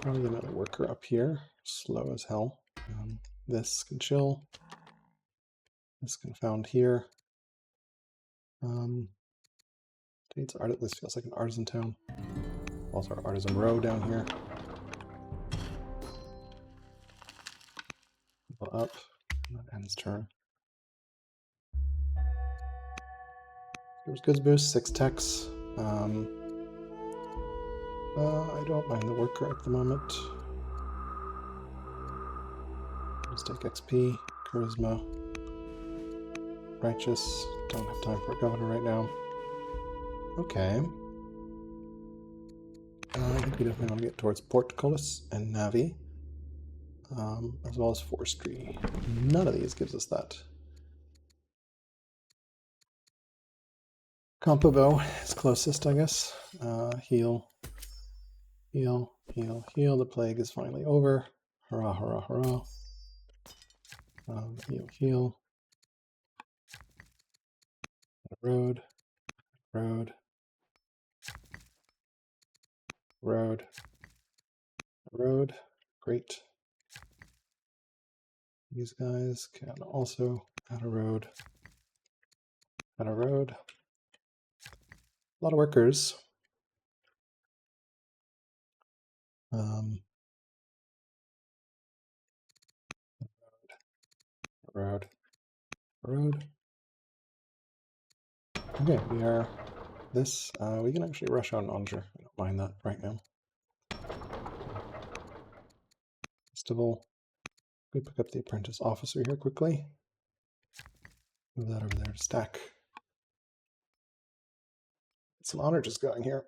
probably another worker up here. Slow as hell. This can chill. This can found here. This feels like an artisan town. Also our artisan row down here. Go up. That ends turn. Here's goods boost, 6 techs. I don't mind the worker at the moment. Let's take XP, charisma, righteous. Don't have time for a governor right now. Okay. I think we definitely want to get towards Portcullis and Navi, as well as forestry. None of these gives us that. Compovo is closest, I guess. Heal, heal, heal, heal. The plague is finally over. Hurrah, hurrah, hurrah. Heal, heal. Road, road, road, road. Great. These guys can also add a road. Add a road. A lot of workers. Road. Road. Okay, we are this. We can actually rush on Onger. I don't mind that right now. Festival. We pick up the apprentice officer here quickly. Move that over there to stack. Some honor just going here.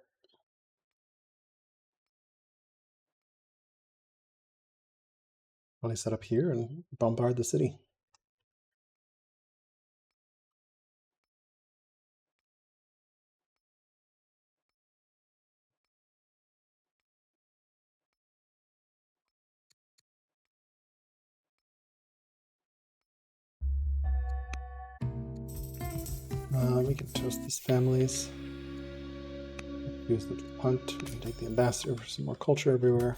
Probably set up here and bombard the city. We can toast these families. Use the hunt. We can take the ambassador for some more culture everywhere.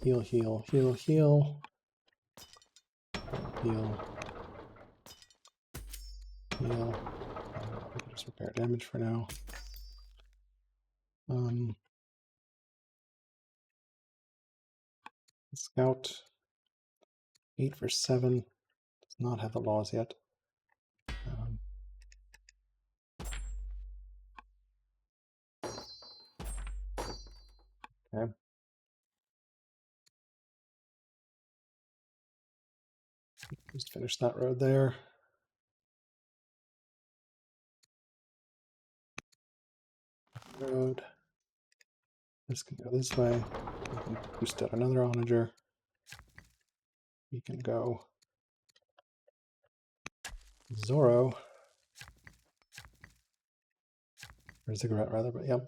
Heal, heal, heal, heal. Heal. Heal. We can just repair damage for now. Scout. 8 for 7. Does not have the laws yet. Okay. Just finish that road there. Road. This can go this way. We can boost out another onager. We can go Zorro. Or Ziggurat rather, but yep.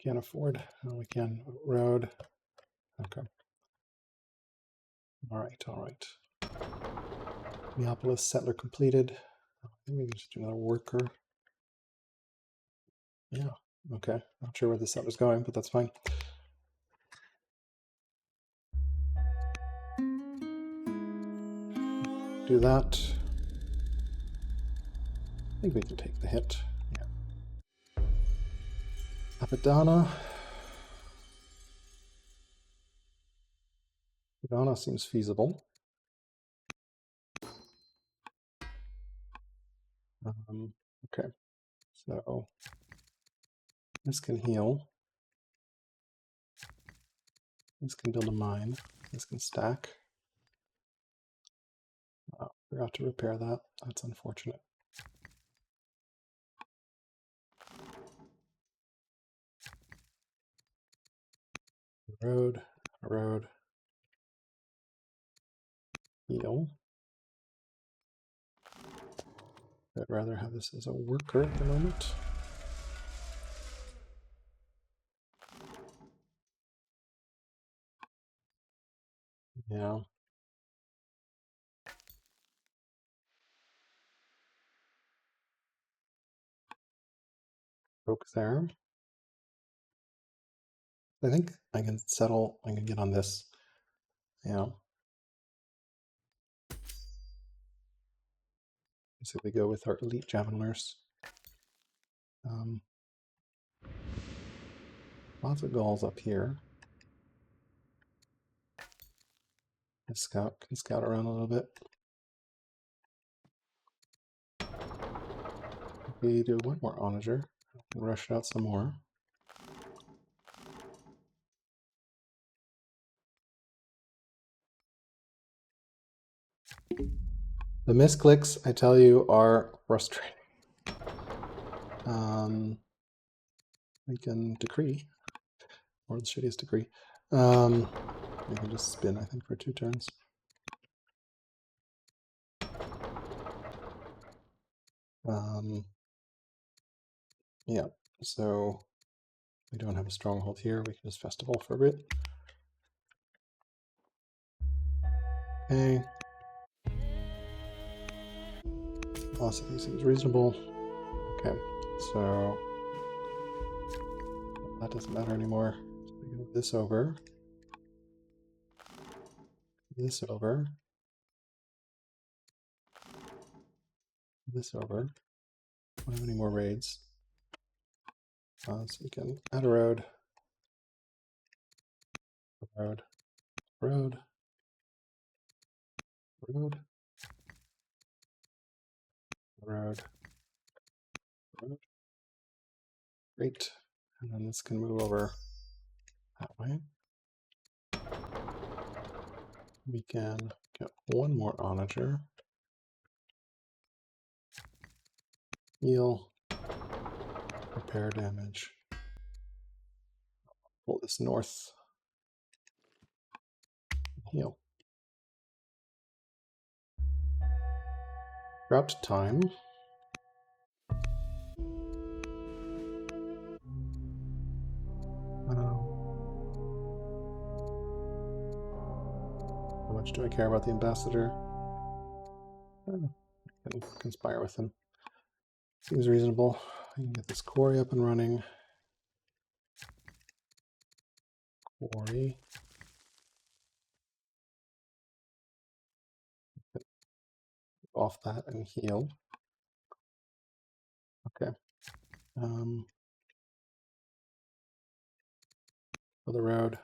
Can't afford. Oh, we can. Road. Okay. All right, all right. Neapolis settler completed. I think we can just do another worker. Yeah, okay. Not sure where the settler's going, but that's fine. Do that. I think we can take the hit. Yeah. Apadana. Apadana seems feasible. Okay, so this can heal. This can build a mine. This can stack. Forgot to repair that. That's unfortunate. Road, road, heal. I'd rather have this as a worker at the moment. Yeah. Broke there. I think I can settle, I can get on this. Yeah. So we go with our elite javeliners. Lots of Gauls up here. Can scout around a little bit. We do one more onager. And rush it out some more. The misclicks, I tell you, are frustrating. We can decree, or the shittiest decree. We can just spin, I think, for 2 turns. Yeah, so we don't have a stronghold here. We can just festival for a bit. Okay. Velocity seems reasonable. Okay, so that doesn't matter anymore. So we move this over. This over. This over. Don't have any more raids. So we can add a road. Road. Road. Road. Road. Road. Great. And then this can move over that way. We can get one more onager. Heal. Repair damage. Pull this north. Heal. Drought time. How much do I care about the ambassador? I can conspire with him. Seems reasonable. I can get this quarry up and running. Quarry. Off that and heal. Okay. For the road.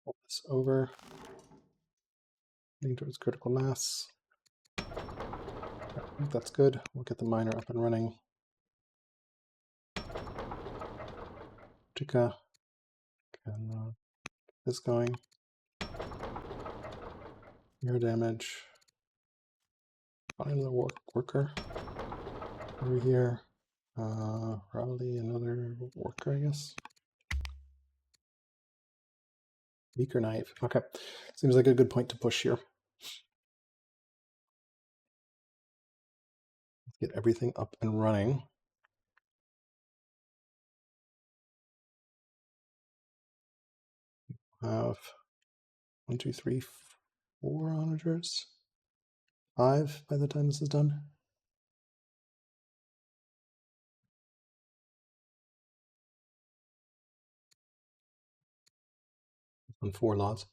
Pull this over. Heading towards critical mass. I think that's good. We'll get the miner up and running. Tika. Can get this going. Mirror damage. Find another worker over here. Probably another worker, I guess. Weak or naive. Okay. Seems like a good point to push here. Get everything up and running. Have 1, 2, 3, 4 onagers. 5 by the time this is done. On 4 laws.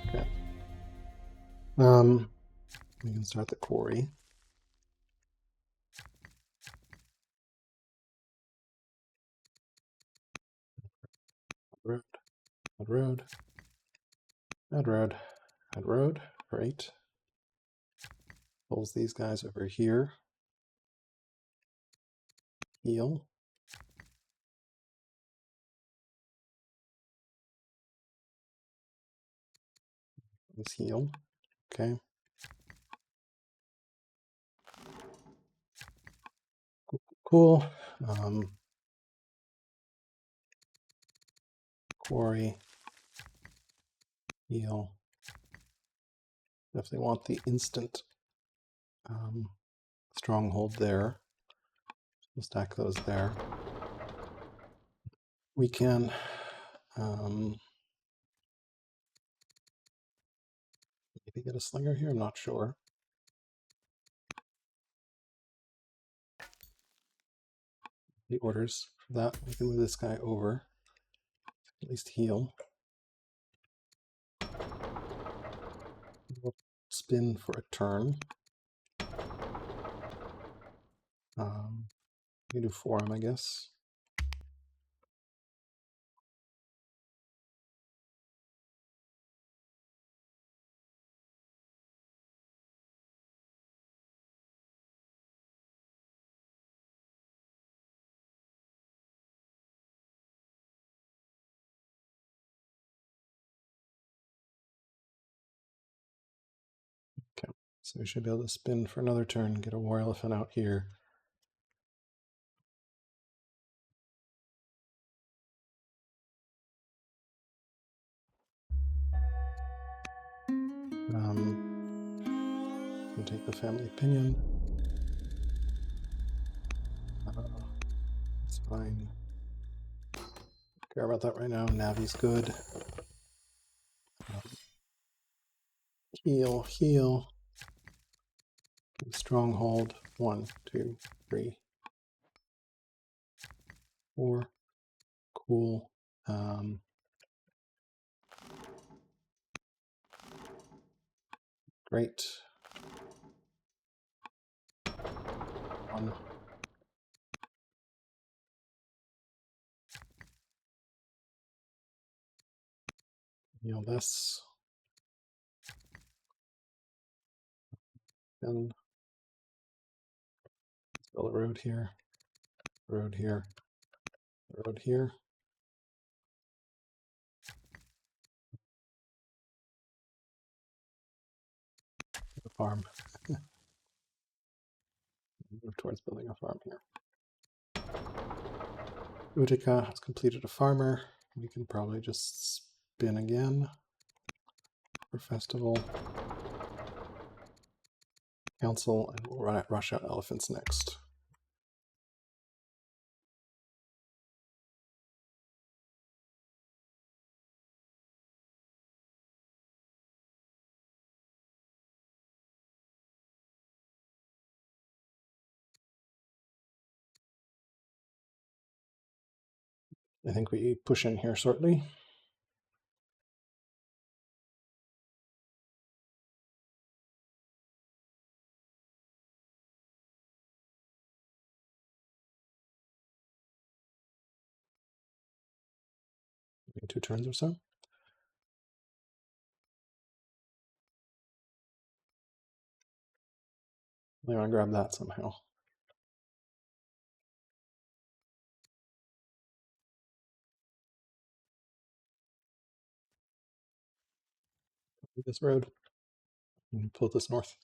Okay. We can start the quarry. Road, add road, add road, add road. Great. Pulls these guys over here. Heal. Let's heal. Okay. Cool. Quarry. Heal. Definitely want the instant stronghold there. We'll stack those there. We can maybe get a slinger here. I'm not sure. The orders for that. We can move this guy over. At least heal. We'll spin for a turn. We can do forum, I guess. Okay, so we should be able to spin for another turn, get a war elephant out here. We'll take the family opinion. It's fine. Don't care about that right now. Navi's good. Heal, heal. Stronghold. 1, 2, 3, 4. Cool. Great. 1. Heal this. Then let's build a road here. Road here. Road here. A farm. Move towards building a farm here. Utica has completed a farmer. We can probably just spin again for festival. Council, and we'll run at rush out elephants next. I think we push in here shortly. In 2 turns or so. I want to grab that somehow. This road. And pull this north.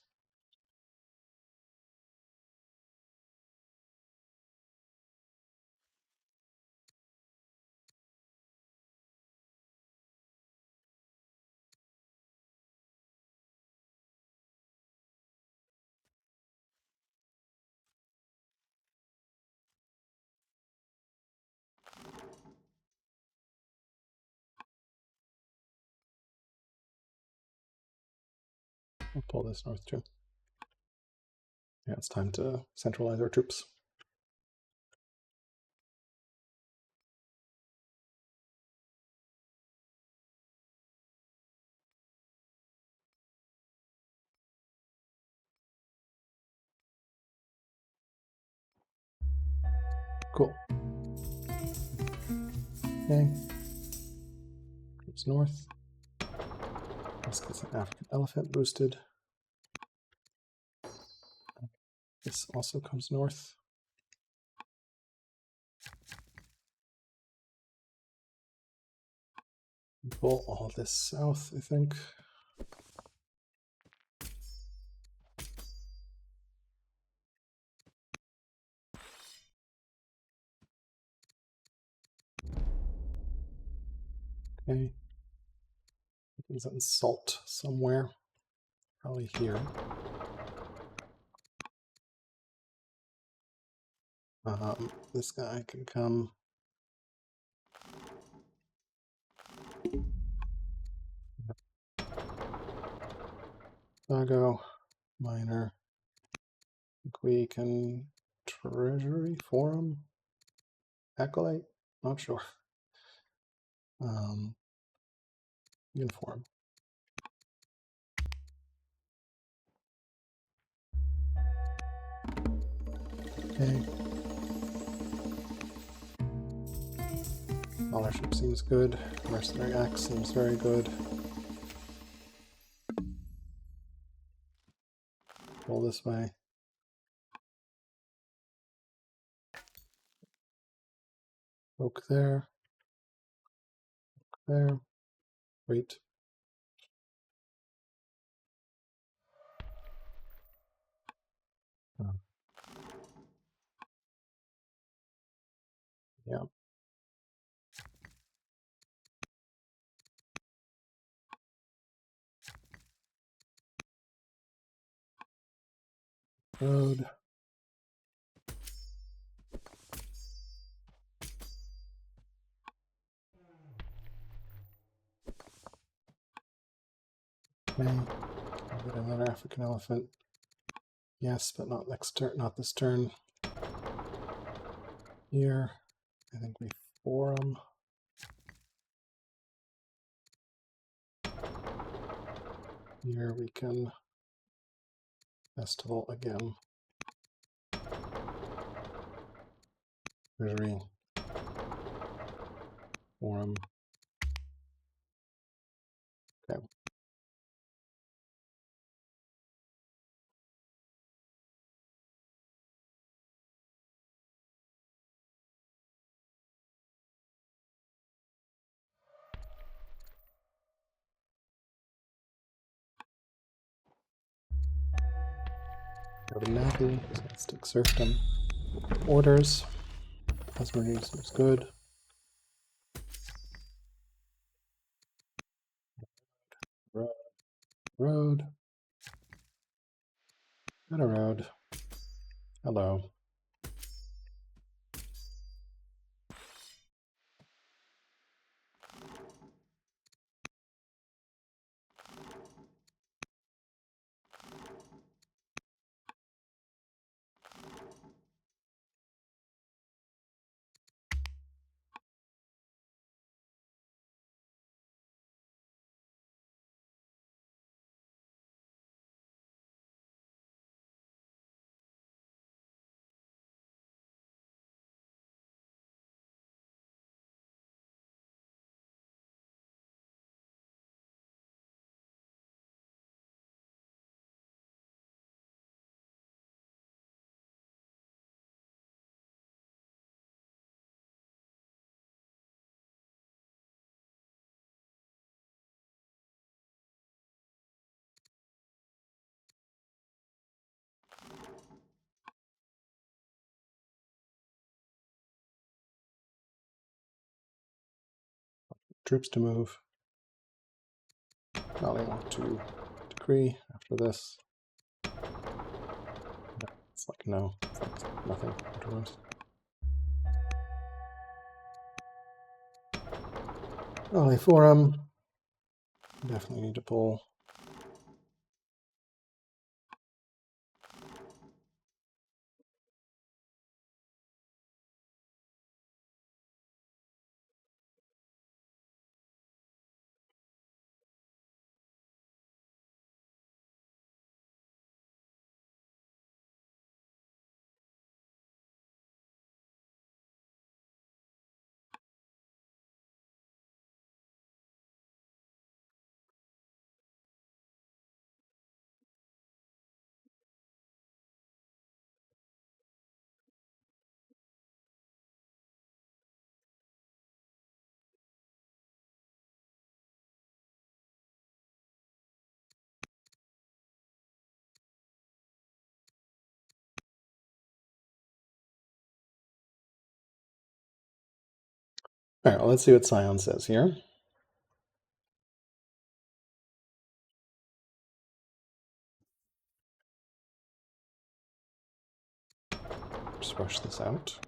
We'll pull this north too. Yeah, it's time to centralize our troops. Cool. Okay. Troops north. Let's get some African elephant boosted. This also comes north. Pull all this south, I think. Okay. There's that salt somewhere. Probably here. This guy can come. Chicago, minor. I think we can treasury, forum, acolyte, not sure. Uniform. Okay. Scholarship seems good. Mercenary Axe seems very good. Roll this way. Oak there. Oak there. Wait. Oh. Yeah. Road. Okay. I'll get another African elephant. Yes, but not next turn. Not this turn. Here, I think we forum. Here we can festival again. Treasury. Forum. Okay. Go to Navy. Let's take serfdom. Orders. Husbandry seems good. Road. Road. Got a road. Hello. troops to move. Now they want to decree after this. It's like no, it's like nothing afterwards. Raleigh Forum. Definitely need to pull. All right, well, let's see what Sion says here. Just rush this out.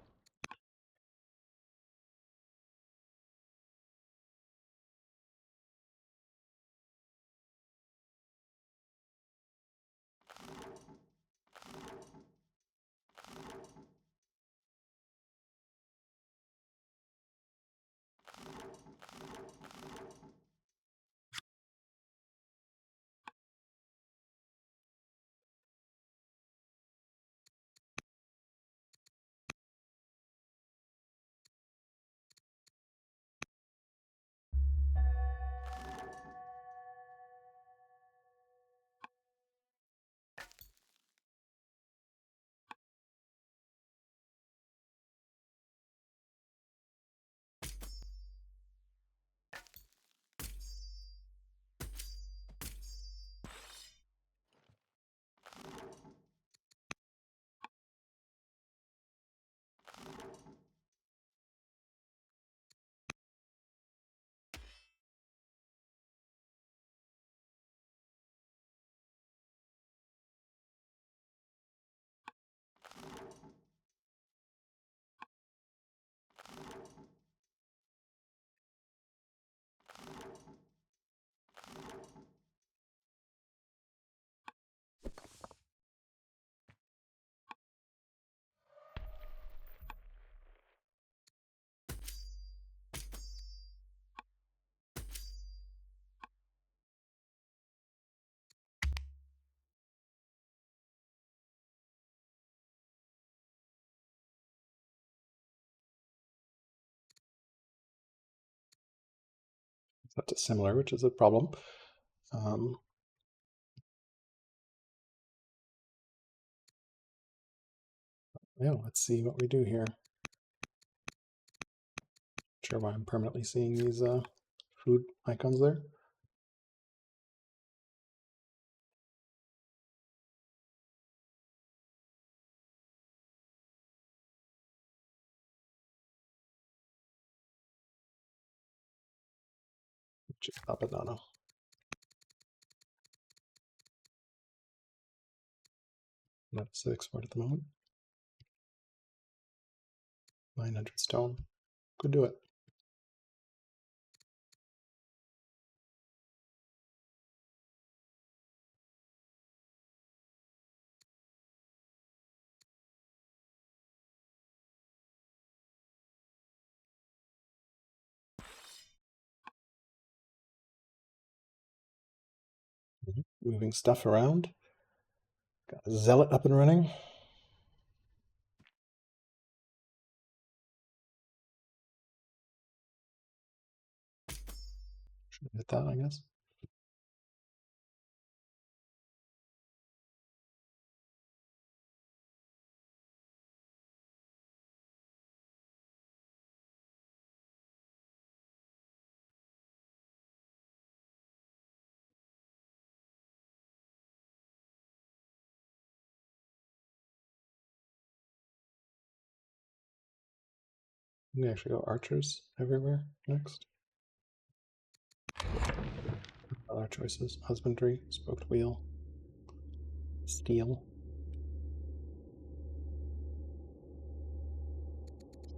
That's similar, which is a problem. Yeah, let's see what we do here. Not sure why I'm permanently seeing these food icons there. Up and down. That's the export at the moment. 900 stone. Could do it. Moving stuff around. Got a zealot up and running. Should hit that, I guess. We actually go archers everywhere next. Other choices: husbandry, spoked wheel, steel.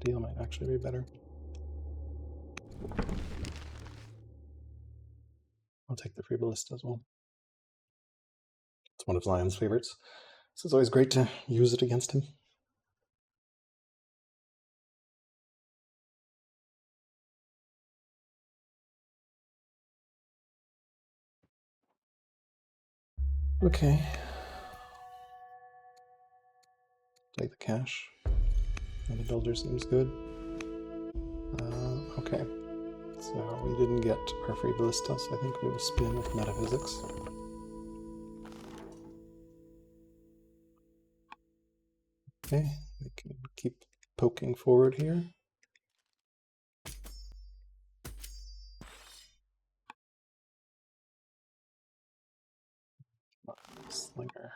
Steel might actually be better. I'll take the free ballista as well. It's one of Lion's favorites, so it's always great to use it against him. Okay. Take the cash. And the builder seems good. Okay. So we didn't get our free ballista, so I think we will spin with metaphysics. Okay, we can keep poking forward here. Slinger.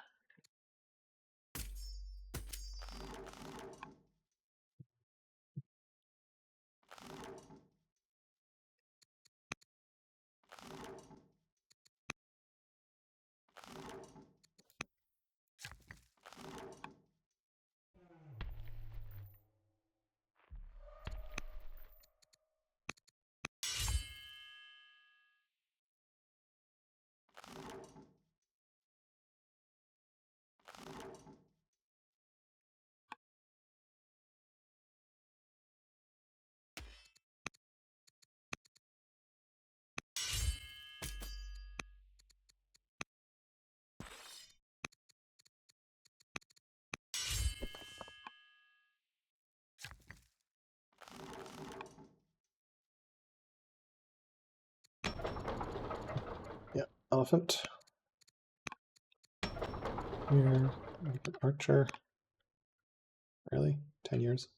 Yeah, elephant. Here, archer. Really? 10 years?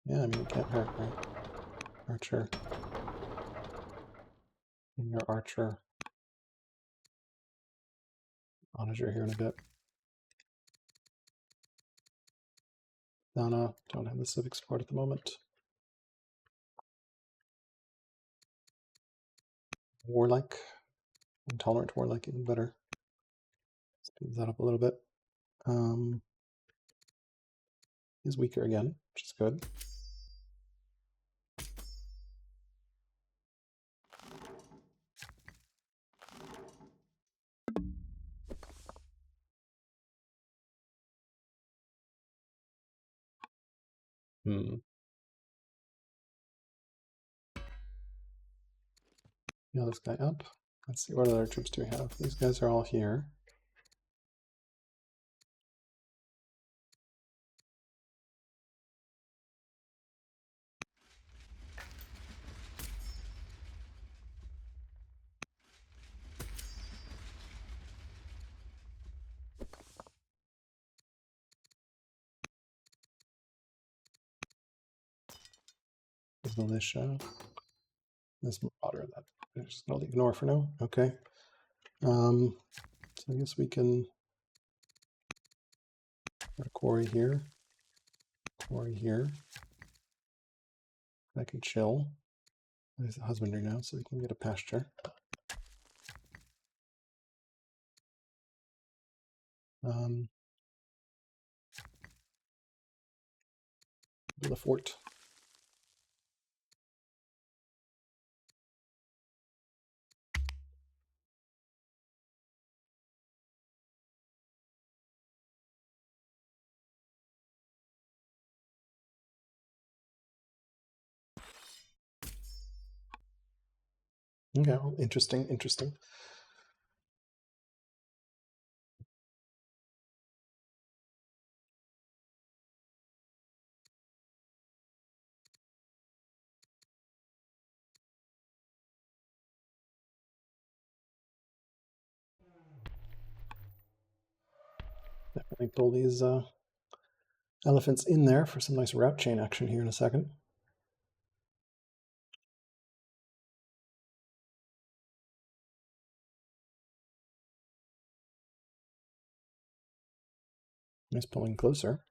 Yeah, I mean, it can't hurt, right? Archer. And your archer. Onager here in a bit. No, don't have the civic support at the moment. Warlike. Intolerant warlike, even better. Speed that up a little bit. He's weaker again, which is good. Heal this guy up. Let's see, what other troops do we have? These guys are all here. There's militia. This marauder that I'm just gonna ignore for now. Okay. So I guess we can put a quarry here. Quarry here. I can chill. There's a husbandry now, so we can get a pasture. Build a fort. Okay, well, interesting. Definitely pull these elephants in there for some nice route chain action here in a second. Nice pulling closer.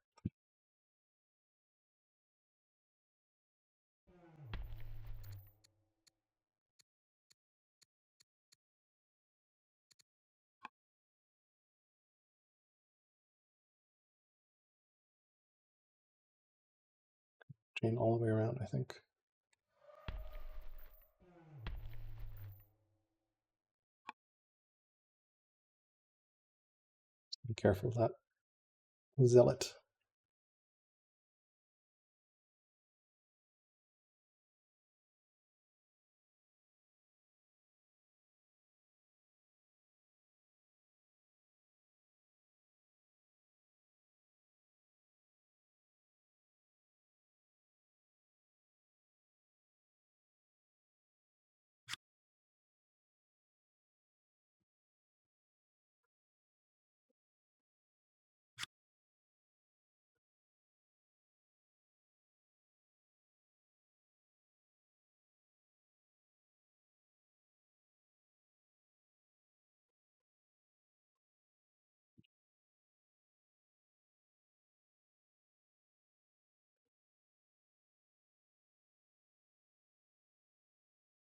chain all the way around, I think. Be careful of that zealot.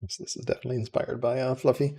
So this is definitely inspired by Fluffy.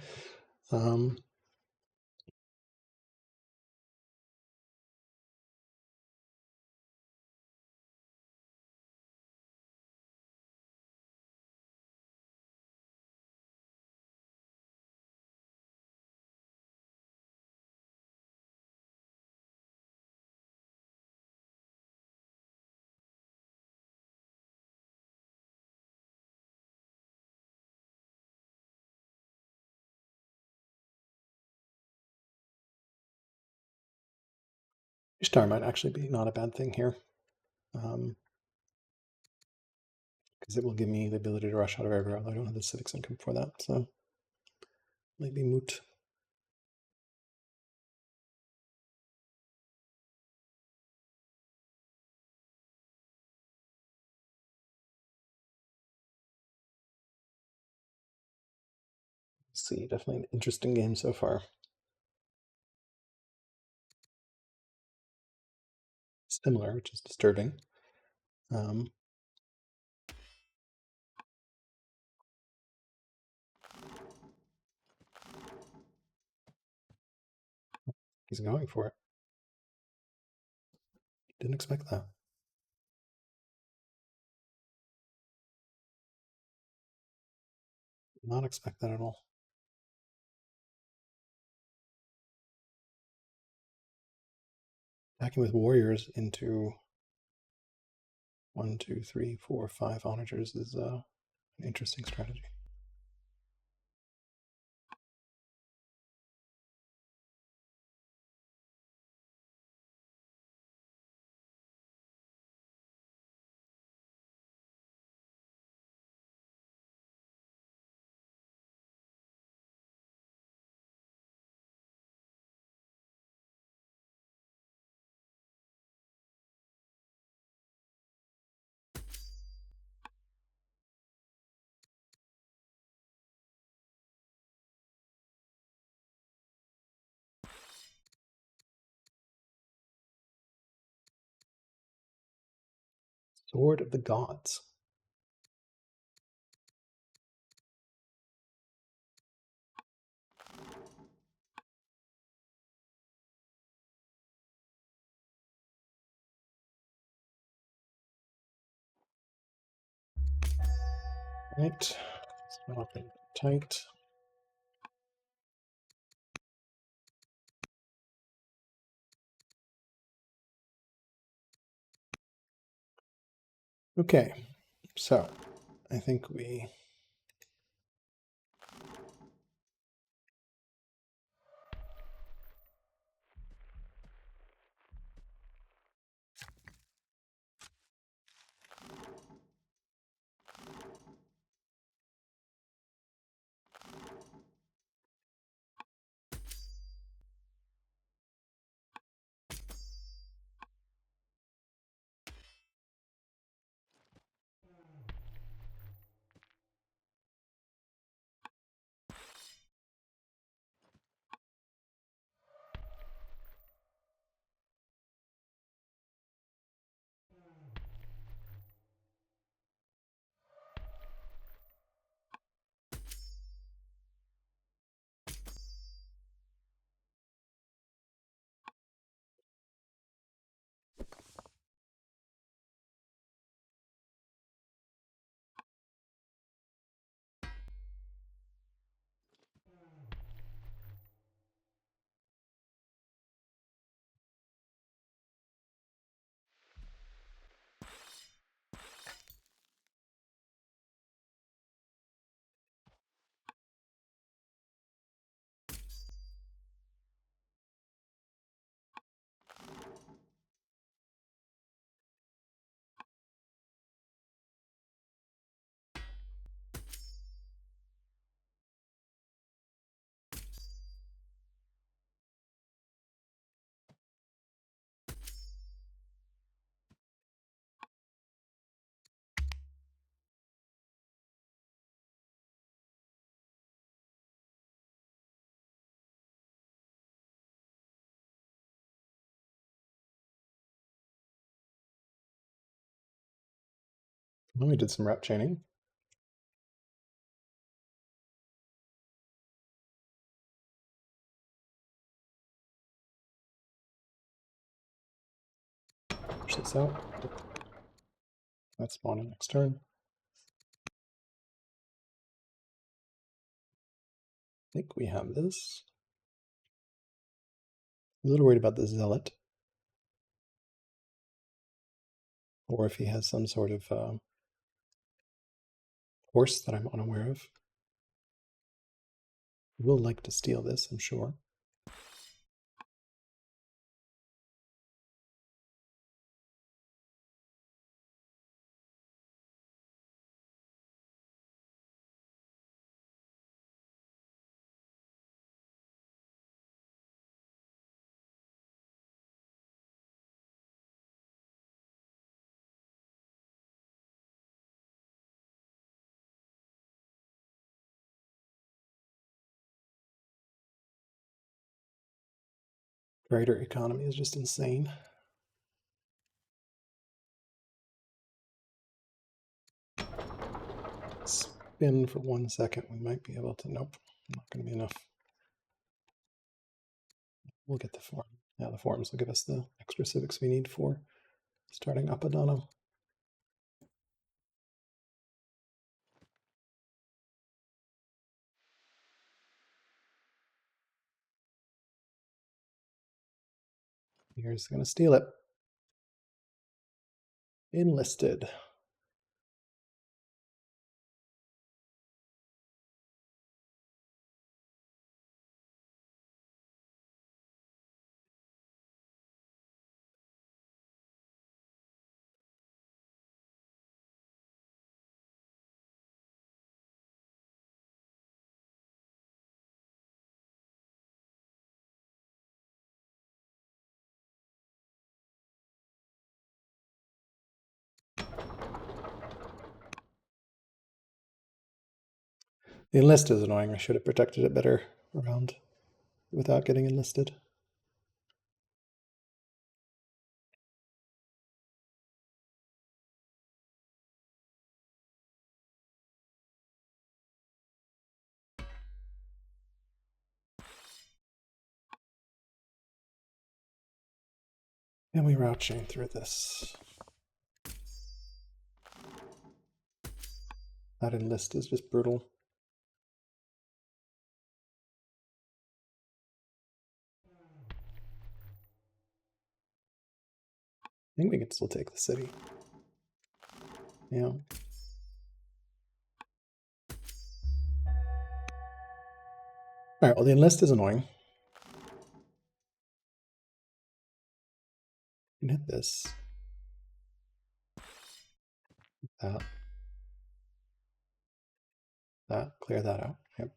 Ishtar might actually be not a bad thing here, because it will give me the ability to rush out of everywhere. I don't have the civics income for that, so maybe moot. Let's see, definitely an interesting game so far. Similar, which is disturbing. He's going for it. Didn't expect that. Did not expect that at all. Attacking with warriors into 1, 2, 3, 4, 5 onagers is an interesting strategy. Sword of the Gods. Right. Swap it tight. Okay, so I think we Well, we did some route chaining. Push this out. That's spawning next turn. I think we have this. A little worried about the zealot. Or if he has some sort of horse that I'm unaware of. He will like to steal this, I'm sure. Greater economy is just insane. Spin for 1 second. We might be able to. Nope, not going to be enough. We'll get the form. Yeah, the forms will give us the extra civics we need for starting Apadana. Here's going to steal it. Enlisted. The enlist is annoying. I should have protected it better around without getting enlisted. And we route chain through this. That enlist is just brutal. I think we can still take the city. Yeah. All right, well, the enlist is annoying. You can hit this. That. That. Clear that out. Yep.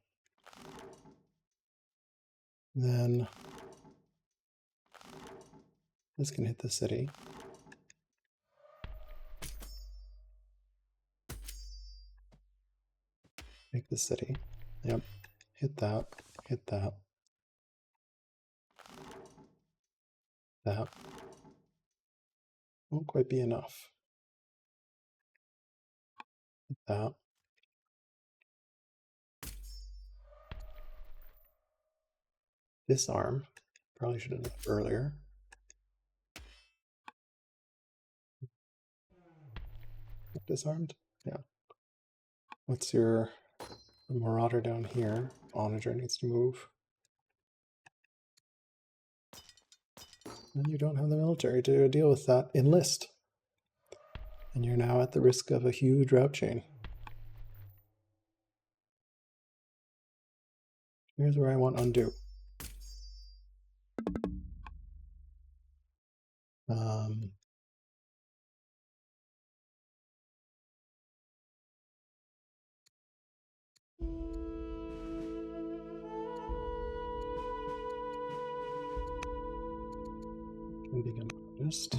Then this can hit the city. Make the city. Yep. Hit that. Hit that. That. Won't quite be enough. Hit that. Disarm. Probably should have done it earlier. Disarmed? Yeah. What's your marauder down here? Onager needs to move. And you don't have the military to deal with that. Enlist. And you're now at the risk of a huge route chain. Here's where I want undo. Can begin August.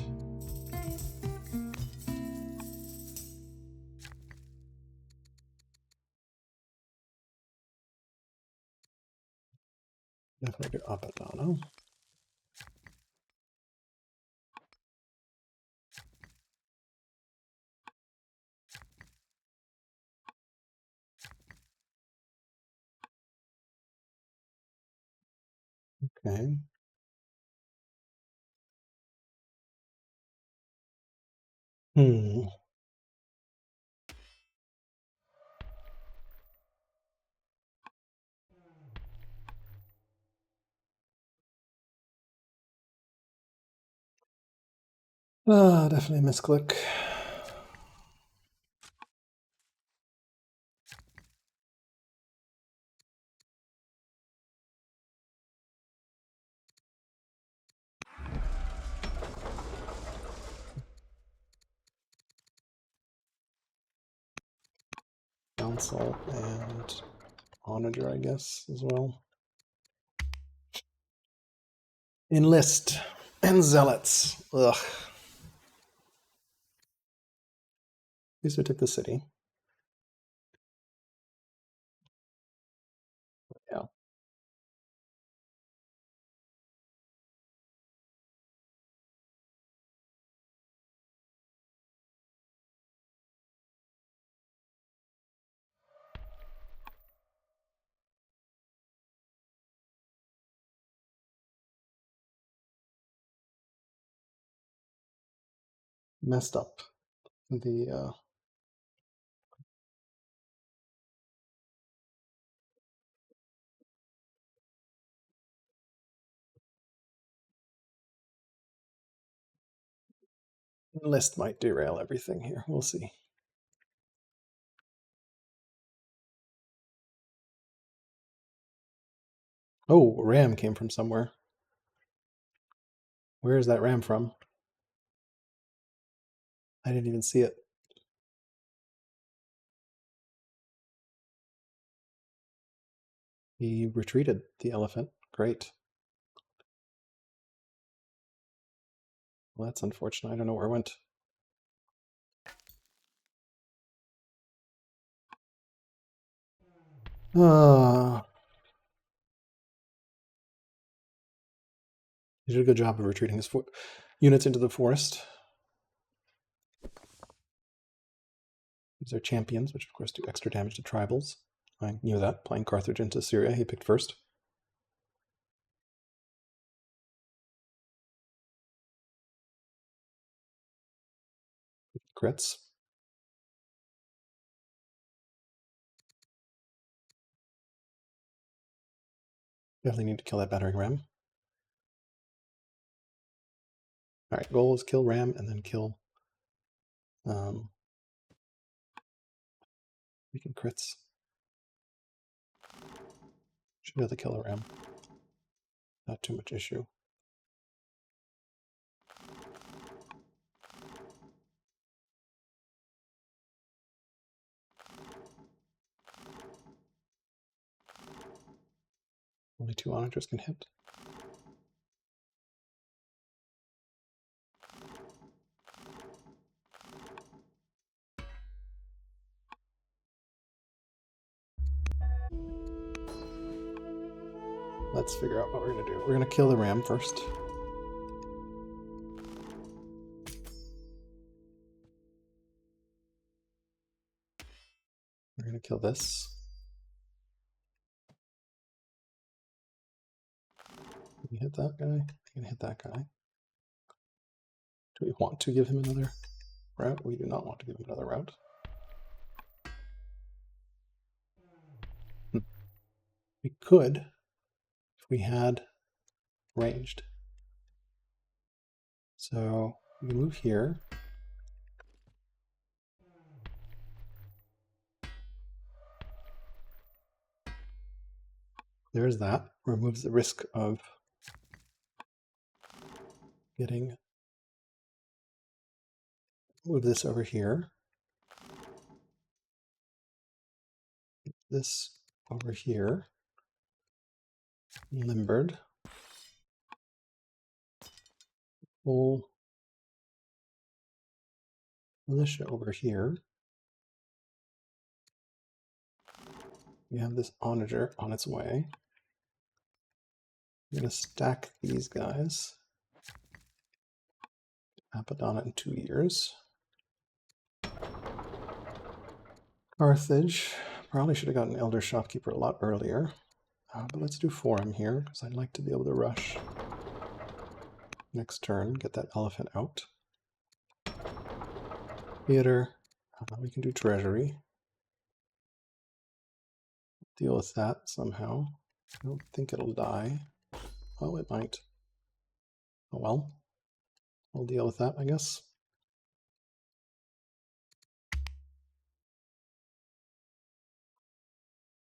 Definitely do Apadana. Okay. Hmm. Ah, definitely a misclick. Council and onager, I guess, as well. Enlist and zealots. Ugh. At least we took the city. Yeah. Messed up. The list might derail everything here. We'll see. Oh, ram came from somewhere. Where is that ram from? I didn't even see it. He retreated, the elephant. Great. Well, that's unfortunate. I don't know where it went. He did a good job of retreating his units into the forest. These are champions, which of course do extra damage to tribals. I knew that. Playing Carthage into Assyria, he picked first. Crits. Definitely need to kill that battering ram. All right, goal is kill ram and then kill weaken crits. Should be able to kill a ram. Not too much issue. Only 2 onagers can hit. Let's figure out what we're going to do. We're going to kill the ram first. We're going to kill this. Can we hit that guy? I can hit that guy. Do we want to give him another route? We do not want to give him another route. We could, if we had ranged. So we move here. There's that. Removes the risk of getting, move this over here. This over here. Limbered. Pull militia over here. We have this onager on its way. I'm going to stack these guys. Apadana in 2 years. Carthage. Probably should have gotten Elder Shopkeeper a lot earlier. But let's do forum here, because I'd like to be able to rush next turn, get that elephant out. Theater. We can do treasury. Deal with that somehow. I don't think it'll die. Oh, it might. Oh well. We'll deal with that, I guess.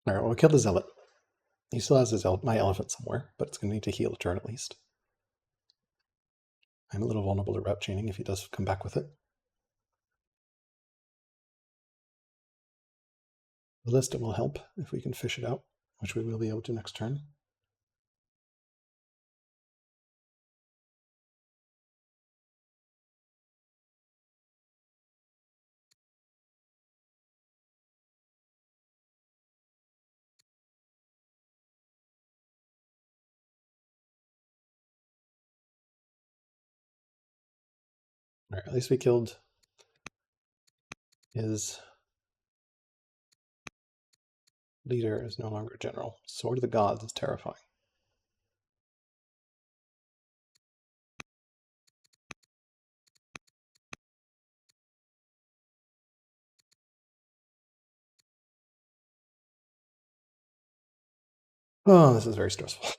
All right, well, we killed the zealot. He still has his my elephant somewhere, but it's going to need to heal a turn at least. I'm a little vulnerable to route chaining if he does come back with it. The list will help if we can fish it out, which we will be able to next turn. All right, at least we killed his leader is no longer general. Sword of the Gods is terrifying. Oh, this is very stressful.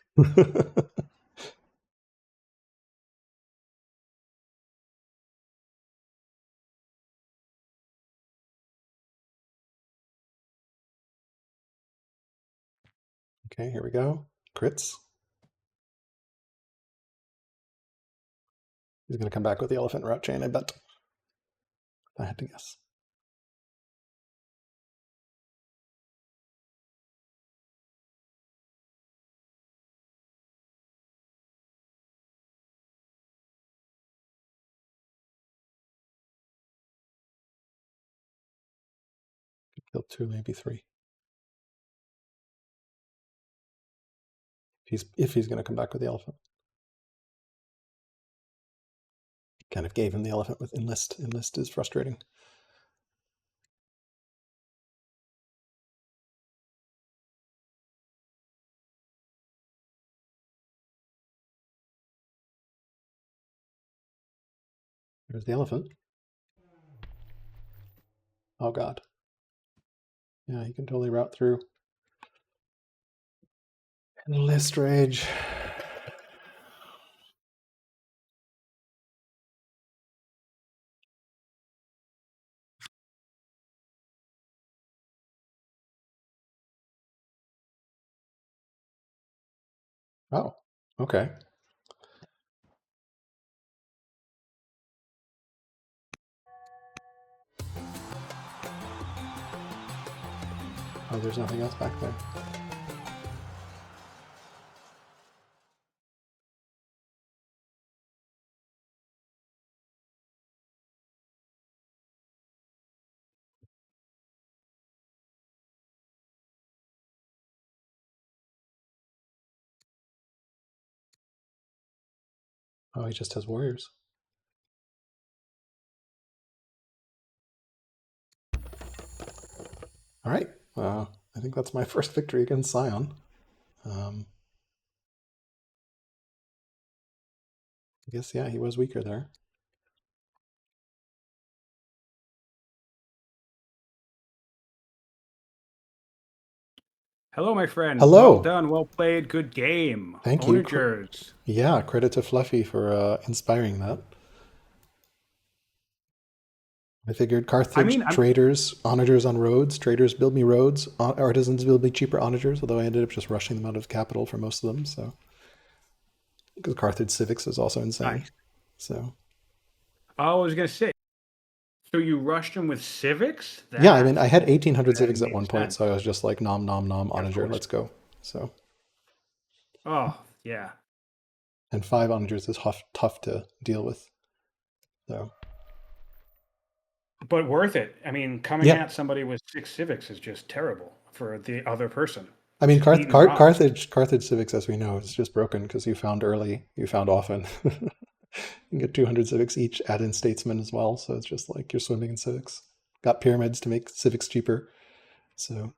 Okay, here we go. Crits. He's going to come back with the elephant route chain, I bet. If I had to guess. Kill 2, maybe 3. If he's going to come back with the elephant. Kind of gave him the elephant with enlist. Enlist is frustrating. There's the elephant. Oh god. Yeah, he can totally route through. Enlist rage. Oh, okay. Oh, there's nothing else back there. Oh, he just has warriors. All right. I think that's my first victory against Sion. I guess, yeah, he was weaker there. Hello, my friend. Hello. Well done. Well played. Good game. Thank you. Onagers. Yeah, credit to Fluffy for inspiring that. I figured Carthage, traders, onagers on roads, traders build me roads, artisans build me cheaper onagers, although I ended up just rushing them out of capital for most of them, so. Because Carthage civics is also insane. Nice. So. I was going to say, so you rushed them with civics? Yeah, I mean, I had 1,800 civics at one point, so I was just like, nom, nom, nom, onager, let's go. So. Oh, yeah. And 5 onagers is tough to deal with. So. But worth it. I mean, coming at somebody with 6 civics is just terrible for the other person. I mean, Carthage civics, as we know, is just broken because you found early, you found often. You get 200 civics each, add in statesmen as well, so it's just like you're swimming in civics. Got pyramids to make civics cheaper. So.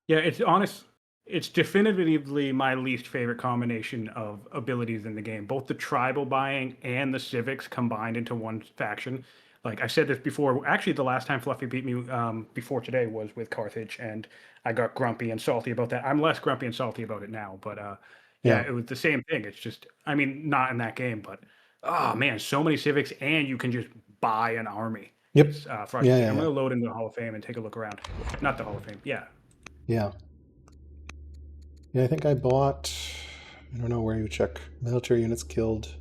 Yeah, it's honest. It's definitively my least favorite combination of abilities in the game. Both the tribal buying and the civics combined into one faction. Like I said this before, actually the last time Fluffy beat me before today was with Carthage, and I got grumpy and salty about that. I'm less grumpy and salty about it now, but yeah, Yeah. it was the same thing. It's just, I mean, not in that game, but oh man, so many civics, and you can just buy an army. Yep. It's Yeah, frustrating. yeah, I'm yeah. gonna load into the Hall of Fame and take a look around. Not the Hall of Fame, yeah. Yeah. Yeah, I think I bought, I don't know where you check. Military units killed,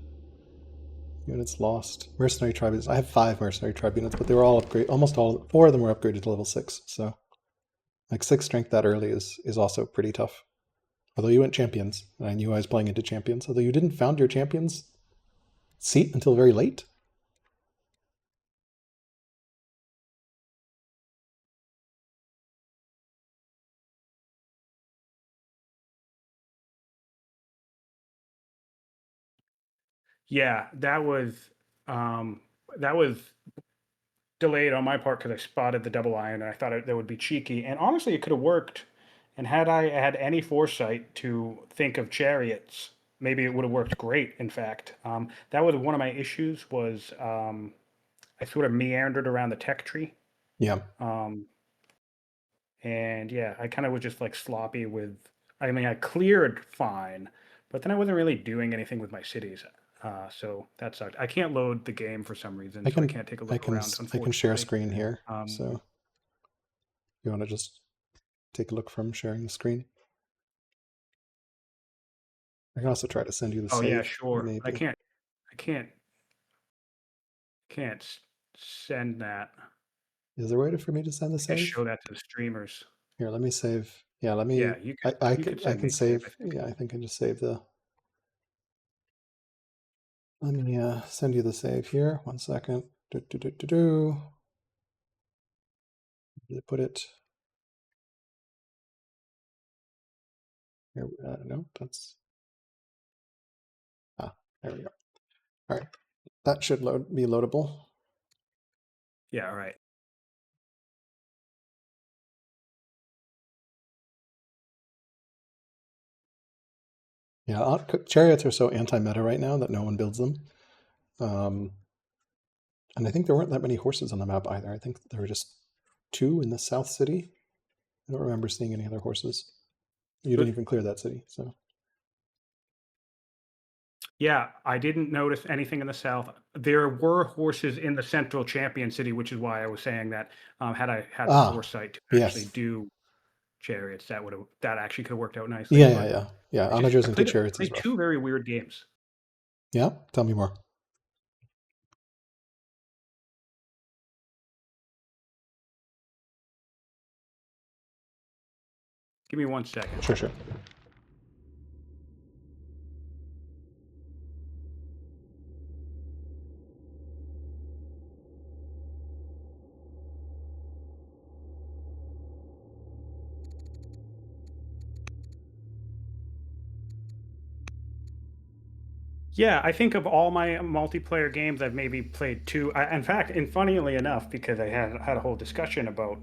units lost. Mercenary tribe is, I have 5 mercenary tribe units, but they were all upgraded. Almost all, 4 of them were upgraded to level 6. So like 6 strength that early is also pretty tough. Although you went champions, and I knew I was playing into champions. Although you didn't found your champions seat until very late. Yeah, um that was delayed on my part because I spotted the double iron and I thought that would be cheeky. And honestly, it could have worked. And had I had any foresight to think of chariots, maybe it would have worked great. In fact, that was one of my issues. Was I sort of meandered around the tech tree, Yeah. um, and yeah, I kind of was just like sloppy with. I mean, I cleared fine, but then I wasn't really doing anything with my cities. So that sucked. I can't load the game for some reason, I so I can can't take a I look can around, I can share a unfortunately. screen here. Um, So you want to just take a look from sharing the screen. I can also try to send you the oh yeah, save, sure. maybe. I can't send that. Is there a way for me to send the I guess save? show that to the streamers. Here, let me save. Yeah, let Yeah, me. you could I send can me a save, I save. think. Yeah, I think I just save the. Let me send you the save here. 1 second. Do do do do do. Did I put it? Here, no, that's. Ah, there we go. All right, that should be loadable. Yeah, all right. Yeah, chariots are so anti-meta right now that no one builds them. Um, and I think there weren't that many horses on the map either. I think there were just 2 in the south city. I don't remember seeing any other horses. You didn't Good. even clear that city, so. Yeah, I didn't notice anything in the south. There were horses in the central champion city, which is why I was saying that had I had the Ah, foresight to actually yes. do chariots, that actually could have worked out nicely. Yeah, yeah, But yeah. Yeah, onagers I into played chariots is played rough. two very weird games. Yeah, tell me more. Give me 1 second. Sure, sure. Yeah, I think of all my multiplayer games, I've maybe played two. In fact, and funnily enough, because I had a whole discussion about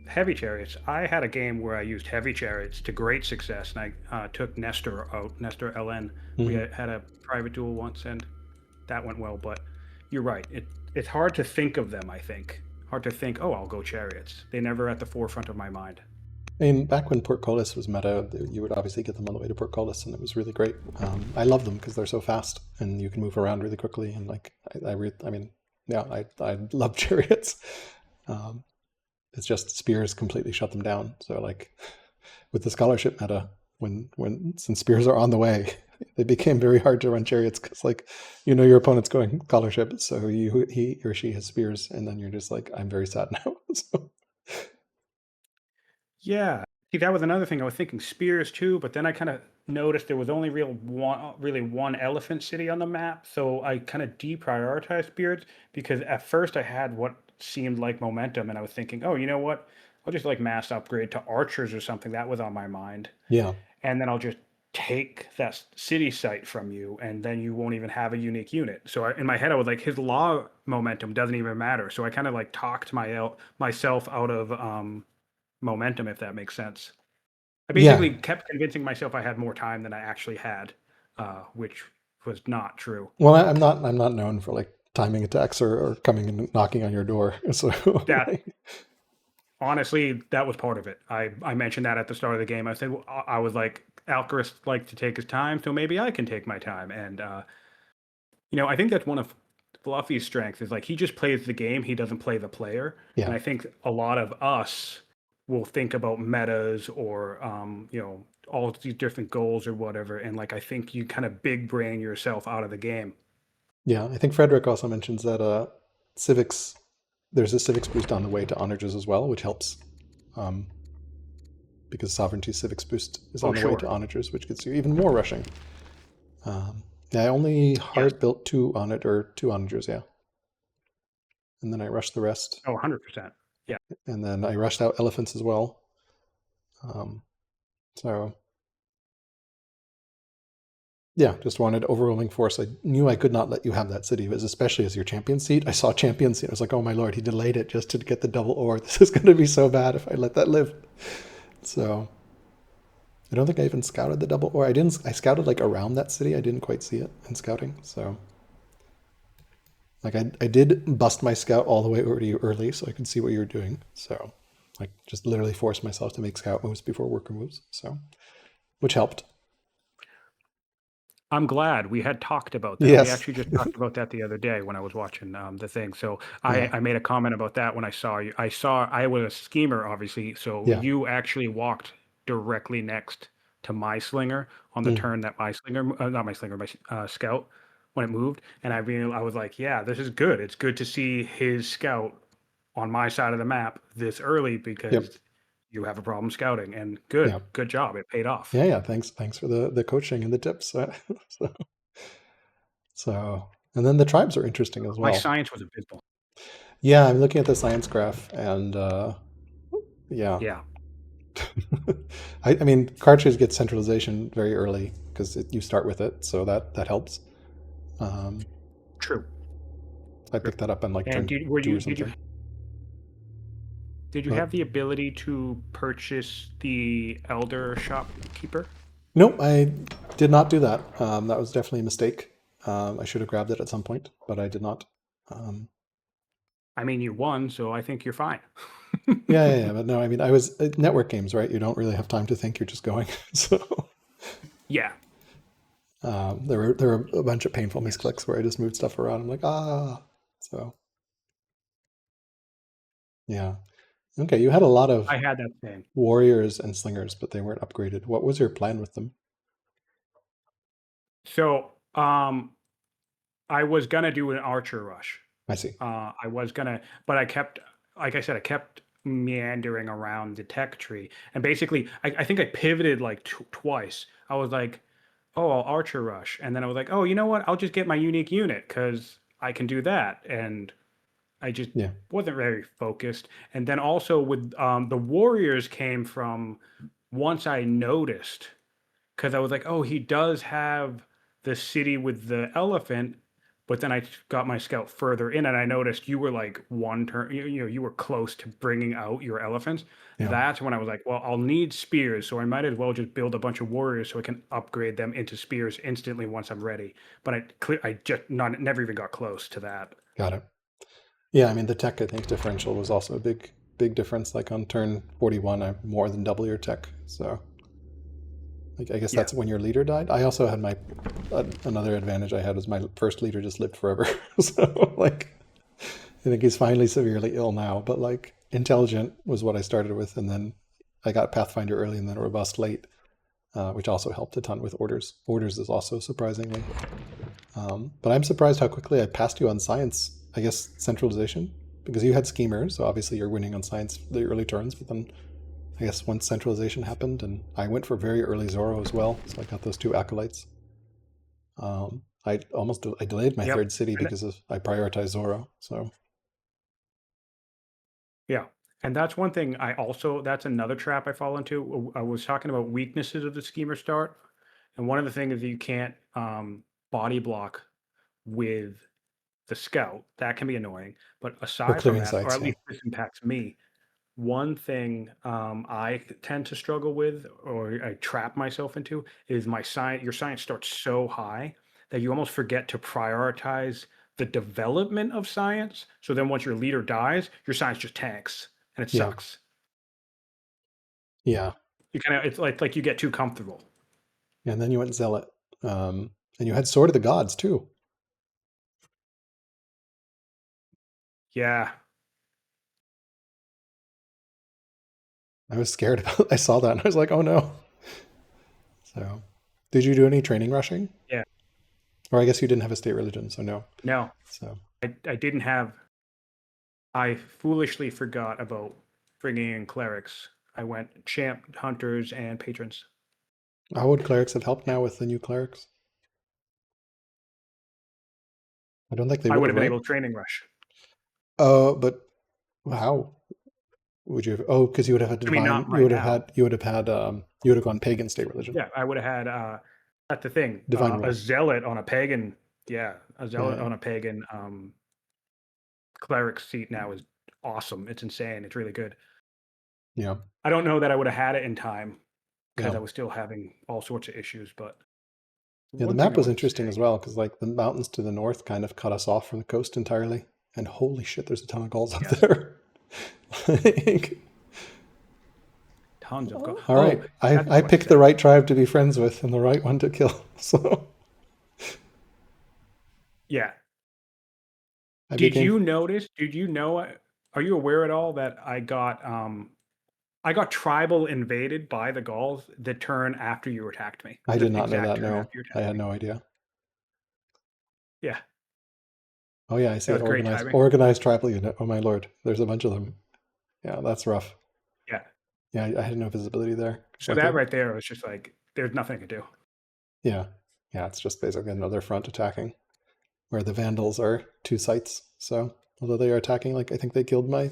heavy chariots, I had a game where I used heavy chariots to great success, and I took Nestor out, Nestor LN. We Hmm. had a private duel once, and that went well. But you're right; it's hard to think of them. I think hard to think. Oh, I'll go chariots. They never at the forefront of my mind. I mean, back when portcullis was meta, you would obviously get them on the way to portcullis, and it was really great. I love them because they're so fast, and you can move around really quickly. And like, I mean, yeah, I love chariots. Um, it's just spears completely shut them down. So like, with the scholarship meta, when since spears are on the way, it became very hard to run chariots because like, your opponent's going scholarship, so he or she has spears, and then you're just like, I'm very sad now. So Yeah. See, that was another thing. I was thinking spears too, but then I kind of noticed there was only really one elephant city on the map. So I kind of deprioritized spears because at first I had what seemed like momentum and I was thinking, oh, you know what? I'll just like mass upgrade to archers or something. That was on my mind. yeah, And then I'll just take that city site from you and then you won't even have a unique unit. So in my head, I was like, his law momentum doesn't even matter. So I kind of like talked myself out of momentum, if that makes sense. I Yeah. basically kept convincing myself I had more time than I actually had, which was not true. Well, I'm not known for like timing attacks or coming and knocking on your door. So That like, honestly, that was part of it. I mentioned that at the start of the game. I said well, I was like, Alcarist likes to take his time, so maybe I can take my time. And I think that's one of Fluffy's strengths is like he just plays the game. He doesn't play the player. yeah, And I think a lot of us will think about metas or all of these different goals or whatever. And like I think you kind of big brain yourself out of the game. yeah. I think Frederick also mentions that civics. There's a civics boost on the way to onagers as well, which helps. Um, because sovereignty civics boost is Oh, on the way to sure. onagers, which gets you even more rushing. Yeah, I only Yes. hard built two onagers, yeah, and then I rushed the rest, Oh, 100%. Yeah. and then I rushed out elephants as well. Um, so yeah, just wanted overwhelming force. I knew I could not let you have that city, but especially as your champion seat. I saw champion seat. I was like, oh my lord, he delayed it just to get the double ore. This is going to be so bad if I let that live. So I don't think I even scouted the double ore. I didn't. I scouted like around that city. I didn't quite see it in scouting. So like I did bust my scout all the way over to you early so I could see what you were doing. So like just literally forced myself to make scout moves before worker moves. So which helped. I'm glad we had talked about that. We Yes. actually just talked about that the other day when I was watching the thing. So I, Yeah. I made a comment about that when I saw you. I was a schemer, obviously. So Yeah. you actually walked directly next to my slinger on the Mm. turn that my slinger, not my slinger, my scout when it moved. And I was like, yeah, this is good. It's good to see his scout on my side of the map this early Yep. because you have a problem scouting. And Yeah. good job. It paid off. Yeah. Yeah. Thanks for the coaching and the tips. So, so and then the tribes are interesting as My well. science was abysmal. Yeah, I'm looking at the science graph and yeah. Yeah, I mean, Carthage gets centralization very early because you start with it, so that helps. Um, true. I True. picked that up on like And turn did were two you or something. did you But have the ability to purchase the Elder Shopkeeper? nope, I did not do that. That was definitely a mistake. I should have grabbed it at some point, but I did not. Um, I mean, you won, so I think you're fine. yeah. But no, I mean, I was network games, right? You don't really have time to think; you're just going. So Yeah. there were a bunch of painful Yes. misclicks where I just moved stuff around. I'm like, ah. So yeah, okay. You had a lot of I had that thing. warriors and slingers, but they weren't upgraded. What was your plan with them? So, I was gonna do an archer rush. I see. I was gonna, but I kept, like I said, I kept meandering around the tech tree, and basically, I think I pivoted like twice. I was like, "Oh, I'll archer rush," and then I was like, "Oh, you know what? I'll just get my unique unit because I can do that." And I just Yeah, wasn't very focused. And then also with the Warriors came from once I noticed because I was like, oh, he does have the city with the elephant. But then I got my scout further in and I noticed you were like one turn, you were close to bringing out your elephants. yeah, That's when I was like, well, I'll need spears. So I might as well just build a bunch of warriors so I can upgrade them into spears instantly once I'm ready. But I just never even got close to that. got it. Yeah, I mean the tech I think differential was also a big difference. Like on turn 41, I more than double your tech. So like, I guess Yeah. that's when your leader died. I also had my another advantage I had was my first leader just lived forever. So like I think he's finally severely ill now, but like intelligent was what I started with, and then I got Pathfinder early and then robust late, which also helped a ton with orders. Orders is also surprisingly. But I'm surprised how quickly I passed you on science. I guess centralization because you had schemers, so obviously you're winning on science the early turns. But then I guess once centralization happened, and I went for very early Zoro as well, so I got those two acolytes. I delayed my Yep. third city And because I prioritized Zoro. So yeah. And that's one thing that's another trap I fall into. I was talking about weaknesses of the schemer start. And one of the things is you can't body block with the scout. That can be annoying. But for aside from clearing that, or sites, at yeah, least this impacts me, one thing I tend to struggle with, or I trap myself into, is my science. Your science starts so high that you almost forget to prioritize the development of science. So then, once your leader dies, your science just tanks, and it Yeah. sucks. Yeah. You kind of, it's like you get too comfortable. And then you went Zealot. And you had Sword of the Gods too. Yeah, I was scared about I saw that and I was like, oh no. So did you do any training rushing? yeah. Or I guess you didn't have a state religion, so no. No, So I didn't have. I foolishly forgot about bringing in clerics. I went champ, hunters, and patrons. how would clerics have helped Yeah, now with the new clerics? I don't think they I would would have, have been right? able to training rush. But how would you have, oh, because you would have had I mean, not divine, right now. you would have gone pagan state religion. Yeah, I would have had. That's the thing. Divine A rule. zealot on a pagan. Yeah, a zealot Yeah. on a pagan cleric seat now is awesome. It's insane. It's really good. Yeah. I don't know that I would have had it in time because Yeah. I was still having all sorts of issues. But Yeah. The one thing map I was wanted to interesting say. as well because like the mountains to the north kind of cut us off from the coast entirely. And holy shit, there's a ton of gulls up Yeah, there. Like, tons of go. all Oh, right, that's what I I wanted to picked the say. right tribe to be friends with and the right one to kill. So Yeah. I Did became you notice? Did you know? Are you aware at all that I got tribal invaded by the Gauls the turn after you attacked me? I The did not know exact that. turn No, after you I attacked had me. no idea. Yeah, Oh yeah, I that see it. was great Organized timing. organized tribal unit. Oh my lord, there's a bunch of them. Yeah, that's rough. Yeah. Yeah, I had no visibility there. So Like that right there was just like there's nothing to do. yeah, yeah, it's just basically another front attacking where the Vandals are two sites. So although they are attacking, like I think they killed my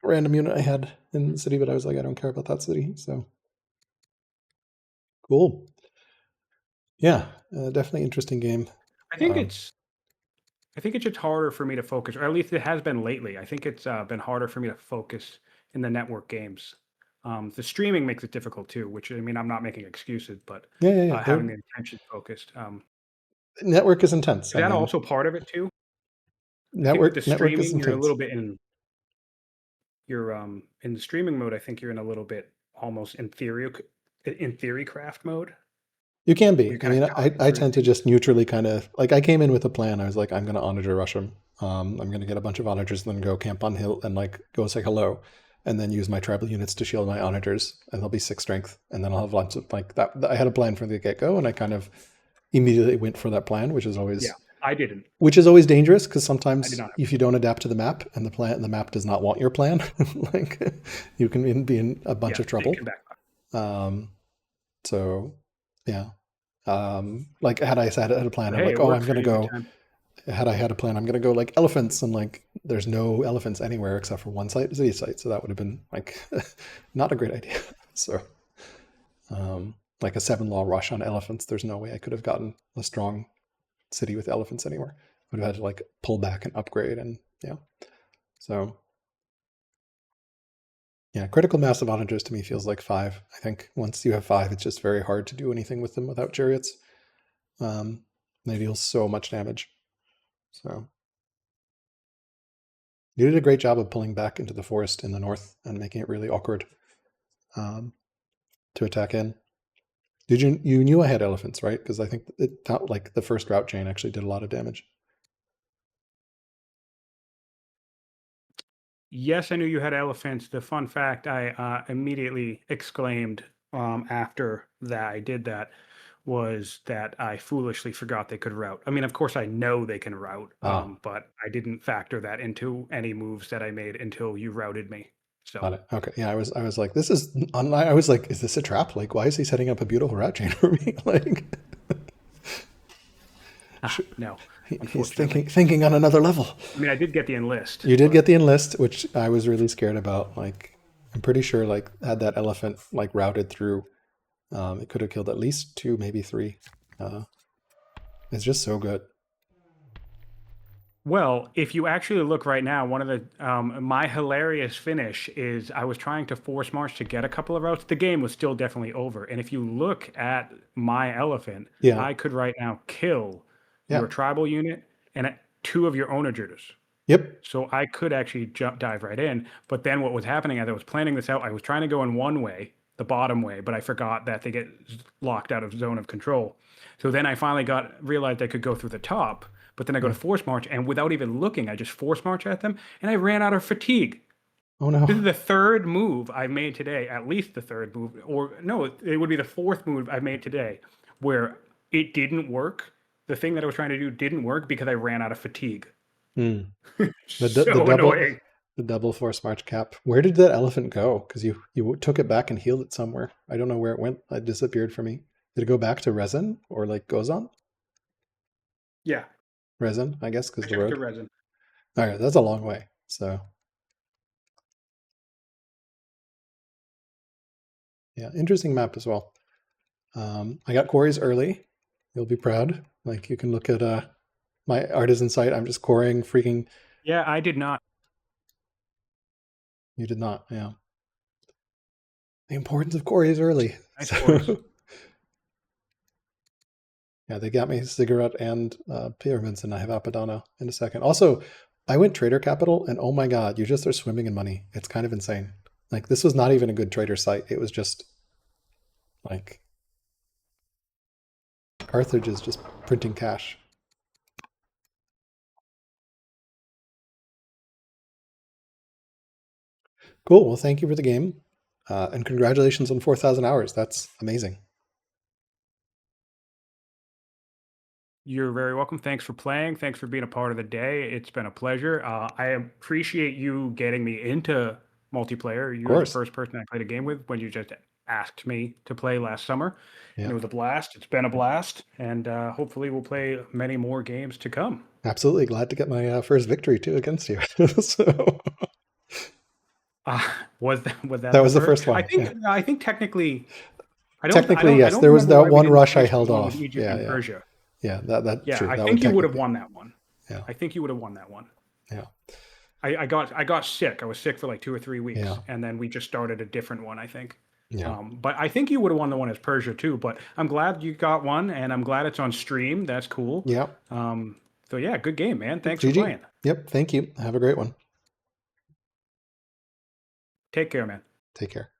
random unit I had in the city, but I was like, I don't care about that city. So cool. Yeah, definitely interesting game. I think Um, it's I think it's just harder for me to focus, or at least it has been lately. I think it's been harder for me to focus in the network games. The streaming makes it difficult too, which I mean I'm not making excuses, but yeah, yeah, yeah. having the attention focused. Network is intense. Is I that mean, also part of it too? I think with the network is streaming, you're a intense. little bit in the streaming mode. I think you're in a little bit almost in theory craft mode, You can where be. you're I kind of mean, talking I through tend to things. just neutrally kind of like I came in with a plan. I was like, I'm going to onager rush them. I'm going to get a bunch of onagers and then go camp on hill and like go say hello, and then use my tribal units to shield my onagers, and they'll be 6 strength, and then I'll have lots of like that. I had a plan from the get go, and I kind of immediately went for that plan, Yeah, I didn't. which is always dangerous because I did sometimes not have. if you don't adapt to the map and the map does not want your plan, like you can be in a bunch Yeah, of it can trouble. backfire. Um, so yeah, like had I had a plan, But I'm hey, like, it oh, worked I'm for gonna you the go. time. Had I had a plan, I'm gonna go like elephants, and like there's no elephants anywhere except for one city site, so that would have been like not a great idea. So like a 7 law rush on elephants, there's no way I could have gotten a strong city with elephants anywhere. I would have had to like pull back and upgrade, and yeah. So yeah, critical mass of onagers to me feels like 5. I think once you have 5, it's just very hard to do anything with them without chariots. Um, they deal so much damage. So you did a great job of pulling back into the forest in the north and making it really awkward um, to attack in. You knew I had elephants, right? Because I think it felt like the first route chain actually did a lot of damage. Yes, I knew you had elephants. The fun fact I immediately exclaimed after that I did that was that I foolishly forgot they could route. I mean, of course, I know they can route, Ah, but I didn't factor that into any moves that I made until you routed me. So, got it. Okay, yeah, I was like, this is online. I was like, is this a trap? Like, why is he setting up a beautiful route chain for me? Like, no, he's unfortunately. thinking on another level. I mean, I did get the enlist, You did but get the enlist, which I was really scared about. Like, I'm pretty sure, like, had that elephant like routed through, it could have killed at least 2, maybe 3. Uh, it's just so good. Well, if you actually look right now, one of the my hilarious finish is I was trying to force march to get a couple of routes. The game was still definitely over, and if you look at my elephant, Yeah. I could right now kill Yeah. your tribal unit and two of your onagers. Yep. So I could actually dive right in. But then what was happening as I was planning this out, I was trying to go in one way, the bottom way, but I forgot that they get locked out of zone of control. So then I finally realized I could go through the top, but then I go to Yeah. force march, and without even looking, I just force march at them, and I ran out of fatigue. Oh This is no. the third move I've made today, at least the third move, or no, it would be the fourth move I've made today where it didn't work. The thing that I was trying to do didn't work because I ran out of fatigue. Hmm. The So double annoying. the double force march cap. Where did that elephant go? Because you took it back and healed it somewhere. I don't know where it went. It disappeared for me. Did it go back to resin or like Gozan? Yeah, Resin, I guess, because I the took it to road. resin. All right, that's a long way. So yeah, interesting map as well. I got quarries early. You'll be proud. Like you can look at my artisan site. I'm just quarrying freaking. Yeah, I did not. You did not. Yeah. The importance of quarries early. Nice quarries. So yeah, they got me cigarette and pyramids, and I have Apadana in a second. Also, I went trader capital, and oh my god, you just are swimming in money. It's kind of insane. Like this was not even a good trader site. It was just like Carthage is just printing cash. Cool. Well, thank you for the game, and congratulations on 4,000 hours. That's amazing. You're very welcome. Thanks for playing. Thanks for being a part of the day. It's been a pleasure. I appreciate you getting me into multiplayer. Of You're the course. first person I played a game with when you just asked me to play last summer, and Yeah. it was a blast. It's been a blast, and hopefully we'll play many more games to come. Absolutely glad to get my first victory too against you. So Uh, was that that the was the first? first I one. think Yeah. I think technically Technically, I yes. don't There was remember that why we one didn't rush I finish the held game with off. Egypt Yeah, and yeah, Persia. yeah. That Yeah, true. I That would think you would have technically. won that one. Yeah, I think you would have won that one. yeah, I got sick. I was sick for like 2 or 3 weeks, yeah, and then we just started a different one, I think. yeah, But I think you would have won the one as Persia too. But I'm glad you got one, and I'm glad it's on stream. That's cool. yeah. Um, so yeah, good game, man. Yep, Thanks for GG. playing. Yep. Thank you. Have a great one. Take care, man. Take care.